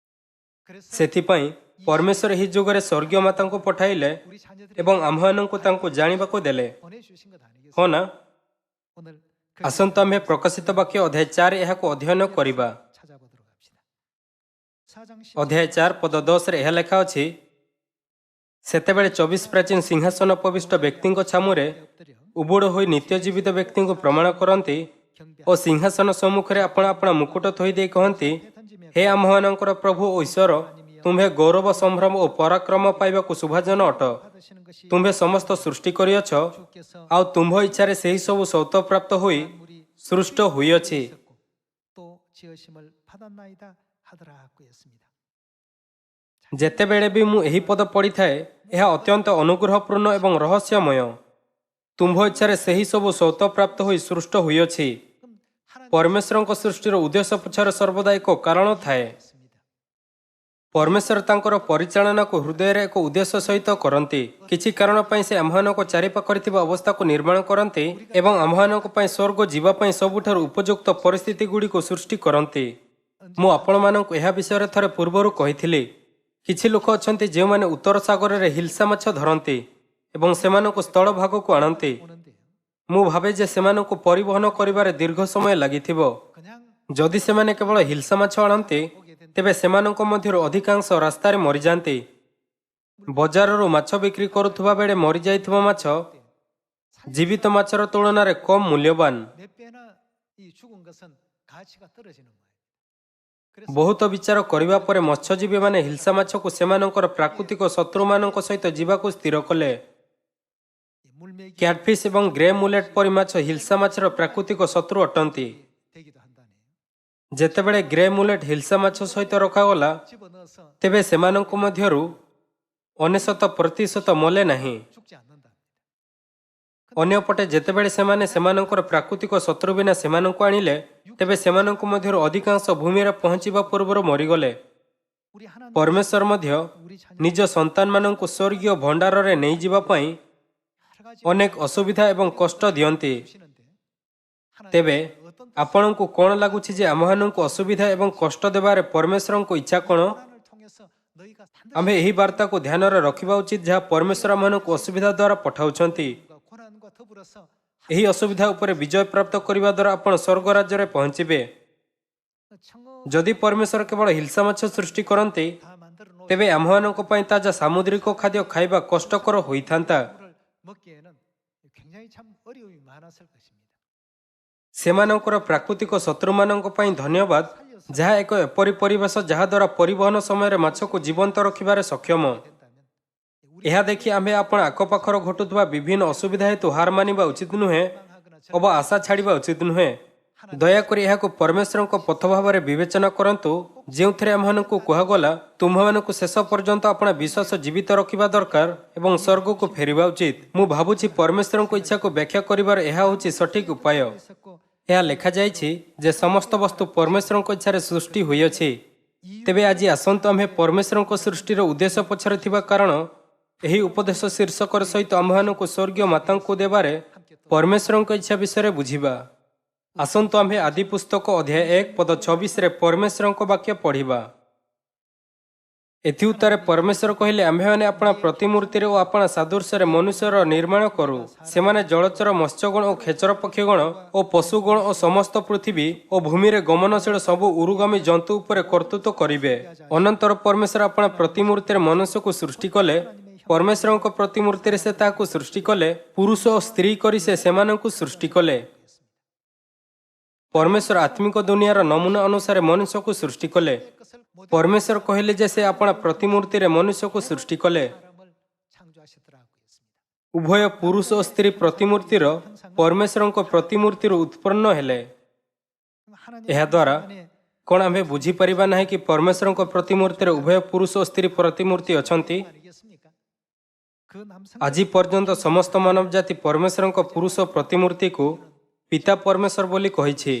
ସେଥିପାଇଁ ପରମେଶ୍ୱର ଏହି ଯୁଗରେ ସ୍ୱର୍ଗୀୟ ମାତାଙ୍କୁ ପଠାଇଲେ ଏବଂ ଆମ୍ଭମାନଙ୍କୁ ତାଙ୍କୁ ଜାଣିବାକୁ ଦେଲେ। ହଁ ନା? ଆସନ୍ତୁ ଆମ୍ଭେ ପ୍ରକାଶିତ ବାକ୍ୟ ଅଧ୍ୟାୟ 4 ଏହାକୁ ଅଧ୍ୟୟନ କରିବା। ଅଧ୍ୟାୟ 4 ପଦ 10ରେ ଏହା ଲେଖା ଅଛି, ସେତେବେଳେ 24 ପ୍ରାଚୀନ ସିଂହାସନ ଉପବିଷ୍ଟ ବ୍ୟକ୍ତିଙ୍କ ଛାମୁରେ ଉବୁଡ଼ ହୋଇ ନିତ୍ୟ ଜୀବିତ ବ୍ୟକ୍ତିଙ୍କୁ ପ୍ରମାଣ କରନ୍ତି ଓ ସିଂହାସନ ସମ୍ମୁଖରେ ଆପଣା ଆପଣା ମୁକୁଟ ଥୋଇ ଦେଇ କହନ୍ତି, ହେ ଆମ୍ଭମାନଙ୍କର ପ୍ରଭୁ ଓ ଈଶ୍ୱର, ତୁମ୍ଭେ ଗୌରବ, ସମ୍ଭ୍ରମ ଓ ପରାକ୍ରମ ପାଇବାକୁ ଶୁଭାଜନ ଅଟ। ତୁମ୍ଭେ ସମସ୍ତ ସୃଷ୍ଟି କରିଅଛ, ଆଉ ତୁମ୍ଭ ଇଚ୍ଛାରେ ସେହି ସବୁ ସୌତପ୍ରାପ୍ତ ହୋଇ ସୃଷ୍ଟ ହୋଇଅଛି। ଯେତେବେଳେ ବି ମୁଁ ଏହି ପଦ ପଢ଼ିଥାଏ, ଏହା ଅତ୍ୟନ୍ତ ଅନୁଗ୍ରହପୂର୍ଣ୍ଣ ଏବଂ ରହସ୍ୟମୟ। ତୁମ୍ଭ ଇଚ୍ଛାରେ ସେହି ସବୁ ସୌତପ୍ରାପ୍ତ ହୋଇ ସୃଷ୍ଟ ହୋଇଅଛି। ପରମେଶ୍ୱରଙ୍କ ସୃଷ୍ଟିର ଉଦ୍ଦେଶ୍ୟ ପଛରେ ସର୍ବଦା ଏକ କାରଣ ଥାଏ। ପରମେଶ୍ୱର ତାଙ୍କର ପରିଚାଳନାକୁ ହୃଦୟରେ ଏକ ଉଦ୍ଦେଶ୍ୟ ସହିତ କରନ୍ତି। କିଛି କାରଣ ପାଇଁ ସେ ଆମ୍ଭମାନଙ୍କ ଚାରିପାଖରେ ଥିବା ଅବସ୍ଥାକୁ ନିର୍ମାଣ କରନ୍ତି ଏବଂ ଆମ୍ଭମାନଙ୍କ ପାଇଁ ସ୍ୱର୍ଗ ଯିବା ପାଇଁ ସବୁଠାରୁ ଉପଯୁକ୍ତ ପରିସ୍ଥିତି ଗୁଡ଼ିକୁ ସୃଷ୍ଟି କରନ୍ତି। ମୁଁ ଆପଣମାନଙ୍କୁ ଏହା ବିଷୟରେ ଥରେ ପୂର୍ବରୁ କହିଥିଲି। କିଛି ଲୋକ ଅଛନ୍ତି ଯେଉଁମାନେ ଉତ୍ତର ସାଗରରେ ହିଲ୍ସା ମାଛ ଧରନ୍ତି ଏବଂ ସେମାନଙ୍କୁ ସ୍ଥଳ ଭାଗକୁ ଆଣନ୍ତି। ମୁଁ ଭାବେ ଯେ ସେମାନଙ୍କୁ ପରିବହନ କରିବାରେ ଦୀର୍ଘ ସମୟ ଲାଗିଥିବ। ଯଦି ସେମାନେ କେବଳ ହିଲ୍ସା ମାଛ ଆଣନ୍ତି, ତେବେ ସେମାନଙ୍କ ମଧ୍ୟରୁ ଅଧିକାଂଶ ରାସ୍ତାରେ ମରିଯାଆନ୍ତି। ବଜାରରୁ ମାଛ ବିକ୍ରି କରୁଥିବା ବେଳେ ମରିଯାଇଥିବା ମାଛ ଜୀବିତ ମାଛର ତୁଳନାରେ କମ୍ ମୂଲ୍ୟବାନ। 몇 배나 이 죽은 것은 가치가 떨어지는 거예요. ବହୁତ ବିଚାର କରିବା ପରେ ମତ୍ସ୍ୟଜୀବୀମାନେ ହିଲ୍ସା ମାଛକୁ ସେମାନଙ୍କର ପ୍ରାକୃତିକ ଶତ୍ରୁମାନଙ୍କ ସହିତ ଯିବାକୁ ସ୍ଥିର କଲେ। 이 물메기 କ୍ୟାଟଫିସ୍ ଏବଂ ଗ୍ରେ ମୁଲେଟ୍ ପରି ମାଛ ହିଲ୍ସା ମାଛର ପ୍ରାକୃତିକ ଶତ୍ରୁ ଅଟନ୍ତି। 되기도 한다네요. ଯେତେବେଳେ ଗ୍ରେ ମୁଲେଟ୍ ହିଲ୍ସା ମାଛ ସହିତ ରଖାଗଲା, 집어넣어서 ତେବେ ସେମାନଙ୍କ ମଧ୍ୟରୁ 99% ମଲେ ନାହିଁ। 죽지 않는다. ଅନ୍ୟପଟେ ଯେତେବେଳେ ସେମାନେ ସେମାନଙ୍କର ପ୍ରାକୃତିକ ଶତ୍ରୁ ବିନା ସେମାନଙ୍କୁ ଆଣିଲେ, ତେବେ ସେମାନଙ୍କ ମଧ୍ୟରୁ ଅଧିକାଂଶ ଭୂମିରେ ପହଞ୍ଚିବା ପୂର୍ବରୁ ମରିଗଲେ। 우리 하나님 ପରମେଶ୍ୱର ମଧ୍ୟ 우리 자녀 ନିଜ ସନ୍ତାନମାନଙ୍କୁ ସ୍ୱର୍ଗୀୟ ଭଣ୍ଡାରରେ ନେଇଯିବା ପାଇଁ 여러 가지 ଅନେକ ଅସୁବିଧା ଏବଂ କଷ୍ଟ ଦିଅନ୍ତି। 주시는데 ତେବେ 하나님 어떤 ଆପଣଙ୍କୁ କ'ଣ ଲାଗୁଛି ଯେ ଆମମାନଙ୍କୁ ଅସୁବିଧା ଏବଂ କଷ୍ଟ ଦେବାରେ ପରମେଶ୍ୱରଙ୍କ ଇଚ୍ଛା କ'ଣ? 고난을 통해서 너희가 ଆମେ ଏହି ବାର୍ତ୍ତାକୁ ଧ୍ୟାନରେ ରଖିବା ଉଚିତ ଯାହା ପରମେଶ୍ୱର ଆମମାନଙ୍କୁ ଅସୁବିଧା ଦ୍ୱାରା ପଠାଉଛନ୍ତି। 고난과 더불어서 ଏହି ଅସୁବିଧା ଉପରେ ବିଜୟ ପ୍ରାପ୍ତ କରିବା ଦ୍ୱାରା ଆପଣ ସ୍ୱର୍ଗ ରାଜ୍ୟରେ ପହଞ୍ଚିବେ। 청어 ଯଦି ପରମେଶ୍ୱର କେବଳ ହିଲ୍ସା ମାଛ ସୃଷ୍ଟି କରନ୍ତି, 다 만들어 놓은 ତେବେ ଆମ୍ଭମାନଙ୍କ ପାଇଁ ତାଜା ସାମୁଦ୍ରିକ ଖାଦ୍ୟ ଖାଇବା କଷ୍ଟକର ହୋଇଥାନ୍ତା। 물을 먹기에는 굉장히 참 어려움이 많았을 것입니다. ସେମାନଙ୍କର ପ୍ରାକୃତିକ ଶତ୍ରୁମାନଙ୍କ ପାଇଁ ଧନ୍ୟବାଦ, ଯାହା ଏକ ଏପରି ପରିବେଶ ଯାହାଦ୍ୱାରା ପରିବହନ ସମୟରେ ମାଛକୁ ଜୀବନ୍ତ ରଖିବାରେ ସକ୍ଷମ। 된다면 ଏହା ଦେଖି ଆମ୍ଭେ ଆପଣ ଆଖପାଖର ଘଟୁଥିବା ବିଭିନ୍ନ ଅସୁବିଧା ହେତୁ ହାର ମାନିବା ଉଚିତ ନୁହେଁ 희망하거나 ଅବା ଆଶା ଛାଡ଼ିବା ଉଚିତ ନୁହେଁ। ଦୟାକରି ଏହାକୁ ପରମେଶ୍ୱରଙ୍କ ପଥ ଭାବରେ ବିବେଚନା କରନ୍ତୁ, ଯେଉଁଥିରେ ଆମମାନଙ୍କୁ କୁହାଗଲା, ତୁମ୍ଭମାନଙ୍କୁ ଶେଷ ପର୍ଯ୍ୟନ୍ତ ଆପଣ ବିଶ୍ୱାସ ଜୀବିତ ରଖିବା ଦରକାର ଏବଂ ସ୍ୱର୍ଗକୁ ଫେରିବା ଉଚିତ। ମୁଁ ଭାବୁଛି ପରମେଶ୍ୱରଙ୍କ ଇଚ୍ଛାକୁ ବ୍ୟାଖ୍ୟା କରିବାର ଏହା ହେଉଛି ସଠିକ ଉପାୟ। 있었고 ଏହା ଲେଖାଯାଇଛି ଯେ ସମସ୍ତ ବସ୍ତୁ ପରମେଶ୍ୱରଙ୍କ ଇଚ୍ଛାରେ ସୃଷ୍ଟି ହୋଇଅଛି। ତେବେ ଆଜି ଆସନ୍ତୁ ଆମ୍ଭେ ପରମେଶ୍ୱରଙ୍କ ସୃଷ୍ଟିର ଉଦ୍ଦେଶ୍ୟ ପଛରେ ଥିବା କାରଣ, ଏହି ଉପଦେଶ ଶୀର୍ଷକର ସହିତ ଆମ୍ଭମାନଙ୍କୁ ସ୍ୱର୍ଗୀୟ ମାତାଙ୍କୁ ଦେବାରେ ପରମେଶ୍ୱରଙ୍କ ଇଚ୍ଛା ବିଷୟରେ ବୁଝିବା। ଆସନ୍ତୁ ଆମ୍ଭେ ଆଦି ପୁସ୍ତକ ଅଧ୍ୟାୟ 1 ପଦ 24ରେ ପରମେଶ୍ୱରଙ୍କ ବାକ୍ୟ ପଢ଼ିବା। ଏଥି ଉତ୍ତାରେ ପରମେଶ୍ୱର କହିଲେ, ଆମ୍ଭେମାନେ ଆପଣା ପ୍ରତିମୂର୍ତ୍ତିରେ ଓ ଆପଣା ସାଦୃଶ୍ୟରେ ମନୁଷ୍ୟର ନିର୍ମାଣ କରୁ। ସେମାନେ ଜଳଚର ମତ୍ସ୍ୟଗଣ ଓ ଖେଚର ପକ୍ଷୀଗଣ ଓ ପଶୁଗଣ ଓ ସମସ୍ତ ପୃଥିବୀ ଓ ଭୂମିରେ ଗମନଶୀଳ ସବୁ ଉରୁଗାମୀ ଜନ୍ତୁ ଉପରେ କର୍ତ୍ତୃତ୍ୱ କରିବେ। ଅନନ୍ତର ପରମେଶ୍ୱର ଆପଣା ପ୍ରତିମୂର୍ତ୍ତିରେ ମନୁଷ୍ୟକୁ ସୃଷ୍ଟି କଲେ। ପରମେଶ୍ୱରଙ୍କ ପ୍ରତିମୂର୍ତ୍ତିରେ ସେ ତାହାକୁ ସୃଷ୍ଟି କଲେ, ପୁରୁଷ ଓ ସ୍ତ୍ରୀ କରି ସେ ସେମାନଙ୍କୁ ସୃଷ୍ଟି କଲେ। ପରମେଶ୍ୱର ଆତ୍ମିକ ଦୁନିଆର ନମୁନା ଅନୁସାରେ ମନୁଷ୍ୟକୁ ସୃଷ୍ଟି କଲେ। ପରମେଶ୍ୱର କହିଲେ ଯେ ସେ ଆପଣା ପ୍ରତିମୂର୍ତ୍ତିରେ ମନୁଷ୍ୟକୁ ସୃଷ୍ଟି କଲେ। 사람을 창조하셨더라고 했습니다. ଉଭୟ ପୁରୁଷ ଓ ସ୍ତ୍ରୀ ପ୍ରତିମୂର୍ତ୍ତିର ପରମେଶ୍ୱରଙ୍କ ପ୍ରତିମୂର୍ତ୍ତିରୁ ଉତ୍ପନ୍ନ ହେଲେ। 하나님 ଏହାଦ୍ୱାରା 안에 କ'ଣ ଆମ୍ଭେ ବୁଝିପାରିବା ନାହିଁ କି ପରମେଶ୍ୱରଙ୍କ ପ୍ରତିମୂର୍ତ୍ତିରେ ଉଭୟ ପୁରୁଷ ଓ ସ୍ତ୍ରୀ ପ୍ରତିମୂର୍ତ୍ତି ଅଛନ୍ତି? 아니겠습니까? 그 남성 ଆଜି ପର୍ଯ୍ୟନ୍ତ ସମସ୍ତ ମାନବ ଜାତି ପରମେଶ୍ୱରଙ୍କ ପୁରୁଷ ପ୍ରତିମୂର୍ତ୍ତିକୁ ପିତା ପରମେଶ୍ୱର ବୋଲି କହିଛି।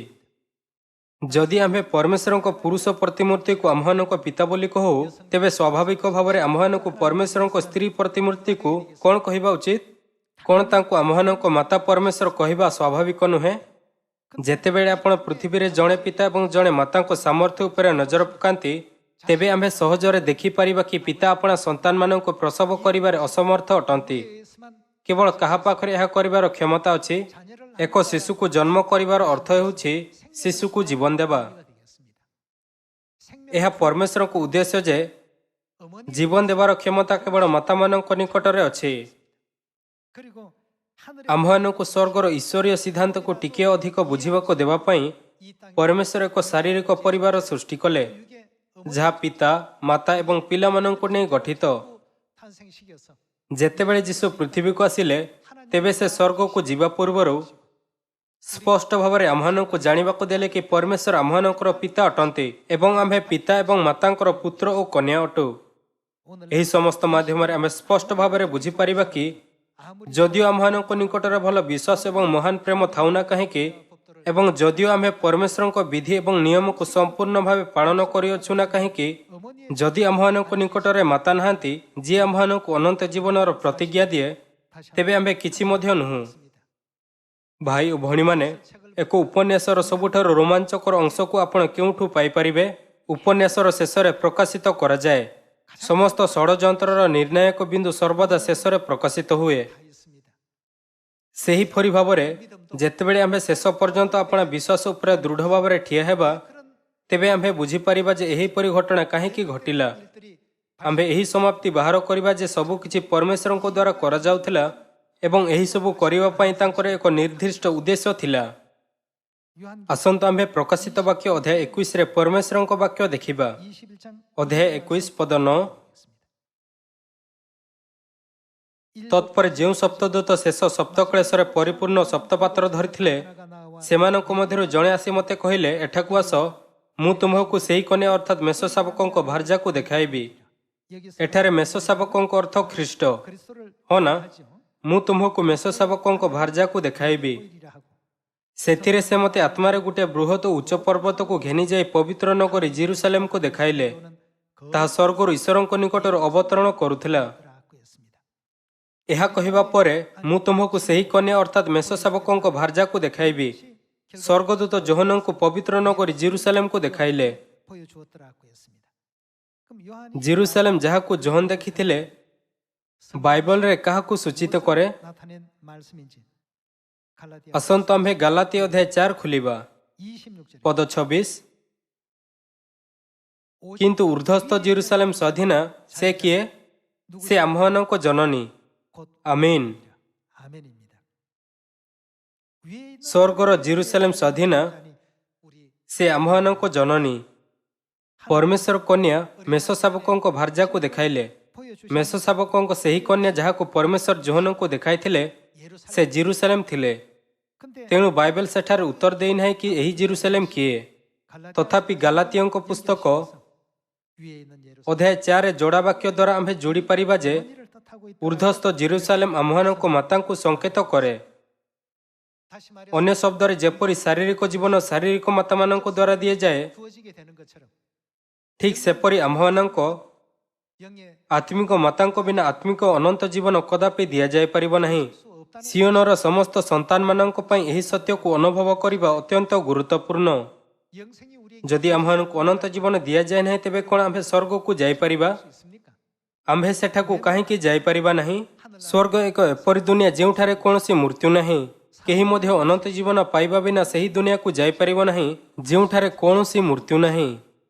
ଯଦି ଆମ୍ଭେ ପରମେଶ୍ୱରଙ୍କ ପୁରୁଷ ପ୍ରତିମୂର୍ତ୍ତିକୁ ଆମ୍ଭମାନଙ୍କ ପିତା ବୋଲି କହୁ, ତେବେ ସ୍ୱାଭାବିକ ଭାବରେ ଆମ୍ଭମାନଙ୍କୁ ପରମେଶ୍ୱରଙ୍କ ସ୍ତ୍ରୀ ପ୍ରତିମୂର୍ତ୍ତିକୁ କ'ଣ କହିବା ଉଚିତ? କ'ଣ ତାଙ୍କୁ ଆମ୍ଭମାନଙ୍କ ମାତା ପରମେଶ୍ୱର କହିବା ସ୍ୱାଭାବିକ ନୁହେଁ? ଯେତେବେଳେ ଆପଣ ପୃଥିବୀରେ ଜଣେ ପିତା ଏବଂ ଜଣେ ମାତାଙ୍କ ସାମର୍ଥ୍ୟ ଉପରେ ନଜର ପକାନ୍ତି, ତେବେ ଆମ୍ଭେ ସହଜରେ ଦେଖିପାରିବା କି ପିତା ଆପଣା ସନ୍ତାନମାନଙ୍କୁ ପ୍ରସବ କରିବାରେ ଅସମର୍ଥ ଅଟନ୍ତି। 에서만 କେବଳ କାହା ପାଖରେ ଏହା କରିବାର କ୍ଷମତା ଅଛି? 자녀를 ଏକ ଶିଶୁକୁ ଜନ୍ମ କରିବାର ଅର୍ଥ ହେଉଛି ଶିଶୁକୁ ଜୀବନ ଦେବା। 낳기가 되겠습니다. ଏହା ପରମେଶ୍ୱରଙ୍କ ଉଦ୍ଦେଶ୍ୟ ଯେ 어머니 ଜୀବନ ଦେବାର କ୍ଷମତା କେବଳ ମାତାମାନଙ୍କ ନିକଟରେ ଅଛି। 그리고 하늘의 ଆମ୍ଭମାନଙ୍କୁ ସ୍ୱର୍ଗର ଈଶ୍ୱରୀୟ ସିଦ୍ଧାନ୍ତକୁ ଟିକିଏ ଅଧିକ ବୁଝିବାକୁ ଦେବା ପାଇଁ 이 땅에 ପରମେଶ୍ୱର ଏକ ଶାରୀରିକ ପରିବାର ସୃଷ୍ଟି କଲେ, 육의 ଯାହା ପିତା, ମାତା ଏବଂ ପିଲାମାନଙ୍କୁ ନେଇ ଗଠିତ। 탄생시켜서 ଯେତେବେଳେ ଯୀଶୁ ପୃଥିବୀକୁ ଆସିଲେ, ତେବେ ସେ ସ୍ୱର୍ଗକୁ ଯିବା ପୂର୍ବରୁ ସ୍ପଷ୍ଟ ଭାବରେ ଆମ୍ଭମାନଙ୍କୁ ଜାଣିବାକୁ ଦେଲେ କି ପରମେଶ୍ୱର ଆମ୍ଭମାନଙ୍କର ପିତା ଅଟନ୍ତି ଏବଂ ଆମ୍ଭେ ପିତା ଏବଂ ମାତାଙ୍କର ପୁତ୍ର ଓ କନ୍ୟା ଅଟୁ। 오늘 ଏହି ସମସ୍ତ ମାଧ୍ୟମରେ ଆମେ ସ୍ପଷ୍ଟ ଭାବରେ ବୁଝିପାରିବା କି 아무리 ଯଦିଓ ଆମ୍ଭମାନଙ୍କ ନିକଟରେ ଭଲ ବିଶ୍ୱାସ ଏବଂ ମହାନ ପ୍ରେମ ଥାଉନା କାହିଁକି, ଏବଂ ଯଦିଓ ଆମ୍ଭେ ପରମେଶ୍ୱରଙ୍କ ବିଧି ଏବଂ ନିୟମକୁ ସମ୍ପୂର୍ଣ୍ଣ ଭାବେ ପାଳନ କରିଅଛୁ ନା କାହିଁକି, 어머니의 ଯଦି ଆମ୍ଭମାନଙ୍କ ନିକଟରେ ମାତା ନାହାନ୍ତି ଯିଏ ଆମ୍ଭମାନଙ୍କୁ ଅନନ୍ତ ଜୀବନର ପ୍ରତିଜ୍ଞା ଦିଏ, ତେବେ ଆମ୍ଭେ କିଛି ମଧ୍ୟ ନୁହଁ। ଭାଇ ଓ ଭଉଣୀମାନେ, ଏକ ଉପନ୍ୟାସର ସବୁଠାରୁ ରୋମାଞ୍ଚକର ଅଂଶକୁ ଆପଣ କେଉଁଠୁ ପାଇପାରିବେ? ଉପନ୍ୟାସର ଶେଷରେ ପ୍ରକାଶିତ କରାଯାଏ। ସମସ୍ତ ଷଡ଼ଯନ୍ତ୍ରର ନିର୍ଣ୍ଣାୟକ ବିନ୍ଦୁ ସର୍ବଦା ଶେଷରେ ପ୍ରକାଶିତ ହୁଏ। 다 있습니다. ସେହିପରି ଭାବରେ ଯେତେବେଳେ ଆମ୍ଭେ ଶେଷ ପର୍ଯ୍ୟନ୍ତ ଆପଣା ବିଶ୍ୱାସ ଉପରେ ଦୃଢ଼ ଭାବରେ ଠିଆ ହେବା, ତେବେ ଆମ୍ଭେ ବୁଝିପାରିବା ଯେ ଏହିପରି ଘଟଣା କାହିଁକି ଘଟିଲା। 일들이 ଆମ୍ଭେ ଏହି ସମାପ୍ତି ବାହାର କରିବା ଯେ ସବୁକିଛି ପରମେଶ୍ୱରଙ୍କ ଦ୍ୱାରା କରାଯାଉଥିଲା ଏବଂ ଏହିସବୁ କରିବା ପାଇଁ ତାଙ୍କର ଏକ ନିର୍ଦ୍ଦିଷ୍ଟ ଉଦ୍ଦେଶ୍ୟ ଥିଲା। 요한 ଆସନ୍ତୁ ଆମ୍ଭେ ପ୍ରକାଶିତ ବାକ୍ୟ ଅଧ୍ୟାୟ 21ରେ ପରମେଶ୍ୱରଙ୍କ ବାକ୍ୟ ଦେଖିବା। 21장 ଅଧ୍ୟାୟ 21 ପଦ 9। ତତ୍ପରେ ଯେଉଁ ସପ୍ତଦୂତ ଶେଷ ସପ୍ତକ୍ଳେଶରେ ପରିପୂର୍ଣ୍ଣ ସପ୍ତପାତ୍ର ଧରିଥିଲେ, ସେମାନଙ୍କ ମଧ୍ୟରୁ ଜଣେ ଆସି ମୋତେ କହିଲେ, ଏଠାକୁ ଆସ, ମୁଁ ତୁମ୍ଭକୁ ସେହି କନ୍ୟା ଅର୍ଥାତ୍ ମେଷଶାବକଙ୍କ ଭାର୍ଯ୍ୟାକୁ ଦେଖାଇବି। ଏଠାରେ ମେଷଶାବକଙ୍କ ଅର୍ଥ ଖ୍ରୀଷ୍ଟ। 그리스도를 ହଁ ନା? 하죠. ମୁଁ ତୁମ୍ଭକୁ ମେଷଶାବକଙ୍କ ଭାର୍ଯ୍ୟାକୁ ଦେଖାଇବି। 보이리라 하고 ସେଥିରେ ସେ ମୋତେ ଆତ୍ମାରେ ଗୋଟିଏ ବୃହତ ଉଚ୍ଚ ପର୍ବତକୁ ଘେନିଯାଇ ପବିତ୍ର ନଗରୀ ଜେରୁସାଲେମକୁ ଦେଖାଇଲେ। 또는 ତାହା ସ୍ୱର୍ଗରୁ ଈଶ୍ୱରଙ୍କ ନିକଟରୁ ଅବତରଣ କରୁଥିଲା। 거라고 했습니다. ଏହା କହିବା ପରେ ମୁଁ ତୁମ୍ଭକୁ ସେହି କନ୍ୟା ଅର୍ଥାତ୍ ମେଷଶାବକଙ୍କ ଭାର୍ଯ୍ୟାକୁ ଦେଖାଇବି। ସ୍ୱର୍ଗଦୂତ ଯୋହନଙ୍କୁ ପବିତ୍ର ନଗରୀ ଜେରୁସାଲେମକୁ ଦେଖାଇଲେ। 보여주었더라고 했습니다. 그럼 요한이 ଜେରୁସାଲେମ ଯାହାକୁ ଯୋହନ ଦେଖିଥିଲେ, ବାଇବଲରେ କାହାକୁ ସୂଚିତ କରେ? 나타낸 말씀인지 갈라디아 ଆସନ୍ତୁ ଆମ୍ଭେ ଗାଲାତୀୟ ଅଧ୍ୟାୟ 4 ଖୋଲିବା। 26절 ପଦ 26। କିନ୍ତୁ ଉର୍ଦ୍ଧ୍ୱସ୍ଥ ଜେରୁସାଲେମ ସ୍ୱାଧୀନା ସେ କିଏ? ସେ ଆମ୍ଭମାନଙ୍କ ଜନନୀ। 곧 ଆମିନ୍। 아멘입니다. 위에 있는 ସ୍ୱର୍ଗର ଜେରୁସାଲେମ ସ୍ୱାଧୀନା 자니 우리 ସେ ଆମ୍ଭମାନଙ୍କ ଜନନୀ। ପରମେଶ୍ୱର କନ୍ୟା ମେଷଶାବକଙ୍କ ଭାର୍ଯ୍ୟାକୁ ଦେଖାଇଲେ। 보여주신 ମେଷଶାବକଙ୍କ ସେହି କନ୍ୟା ଯାହାକୁ ପରମେଶ୍ୱର ଯୋହନଙ୍କୁ ଦେଖାଇଥିଲେ, ସେ 예루살렘. ଜେରୁସାଲେମ ଥିଲେ। 근데 ତେଣୁ ବାଇବେଲ ସେଠାରେ ଉତ୍ତର ଦେଇନାହିଁ କି ଏହି ଜେରୁସାଲେମ କିଏ। 갈라디아 ତଥାପି ଗାଲାତୀୟଙ୍କ ପୁସ୍ତକ 위에 있는 예루살렘 ଅଧ୍ୟାୟ 4ରେ ଯୋଡ଼ା ବାକ୍ୟ ଦ୍ୱାରା ଆମ୍ଭେ ଯୋଡ଼ିପାରିବା ଯେ 어머니를 뜻하고 있다. ଉର୍ଦ୍ଧ୍ୱସ୍ଥ ଜେରୁସାଲେମ ଆମ୍ଭମାନଙ୍କ ମାତାଙ୍କୁ ସଂକେତ କରେ। 다시 말해 ଅନ୍ୟ ଶବ୍ଦରେ ଯେପରି ଶାରୀରିକ ଜୀବନ ଶାରୀରିକ ମାତାମାନଙ୍କ ଦ୍ୱାରା ଦିଆଯାଏ, 주어지게 되는 것처럼 ଠିକ୍ ସେପରି ଆମ୍ଭମାନଙ୍କ 영의 ଆତ୍ମିକ ମାତାଙ୍କ ବିନା ଆତ୍ମିକ ଅନନ୍ତ ଜୀବନ କଦାପି ଦିଆଯାଇପାରିବ ନାହିଁ। 수 없다는 ସିଓନର ସମସ୍ତ ସନ୍ତାନମାନଙ୍କ ପାଇଁ ଏହି ସତ୍ୟକୁ ଅନୁଭବ କରିବା ଅତ୍ୟନ୍ତ ଗୁରୁତ୍ୱପୂର୍ଣ୍ଣ। 영생이 우리에게 ଯଦି ଆମ୍ଭମାନଙ୍କୁ ଅନନ୍ତ ଜୀବନ ଦିଆଯାଏ ନାହିଁ, ତେବେ କ'ଣ ଆମ୍ଭେ ସ୍ୱର୍ଗକୁ ଯାଇପାରିବା? 수 있습니까? ଆମ୍ଭେ ସେଠାକୁ କାହିଁକି ଯାଇପାରିବା ନାହିଁ? ସ୍ୱର୍ଗ ଏକ ଏପରି ଦୁନିଆ ଯେଉଁଠାରେ କୌଣସି ମୃତ୍ୟୁ ନାହିଁ। କେହି ମଧ୍ୟ ଅନନ୍ତ ଜୀବନ ପାଇବା ବିନା ସେହି ଦୁନିଆକୁ ଯାଇପାରିବ ନାହିଁ ଯେଉଁଠାରେ କୌଣସି ମୃତ୍ୟୁ ନାହିଁ।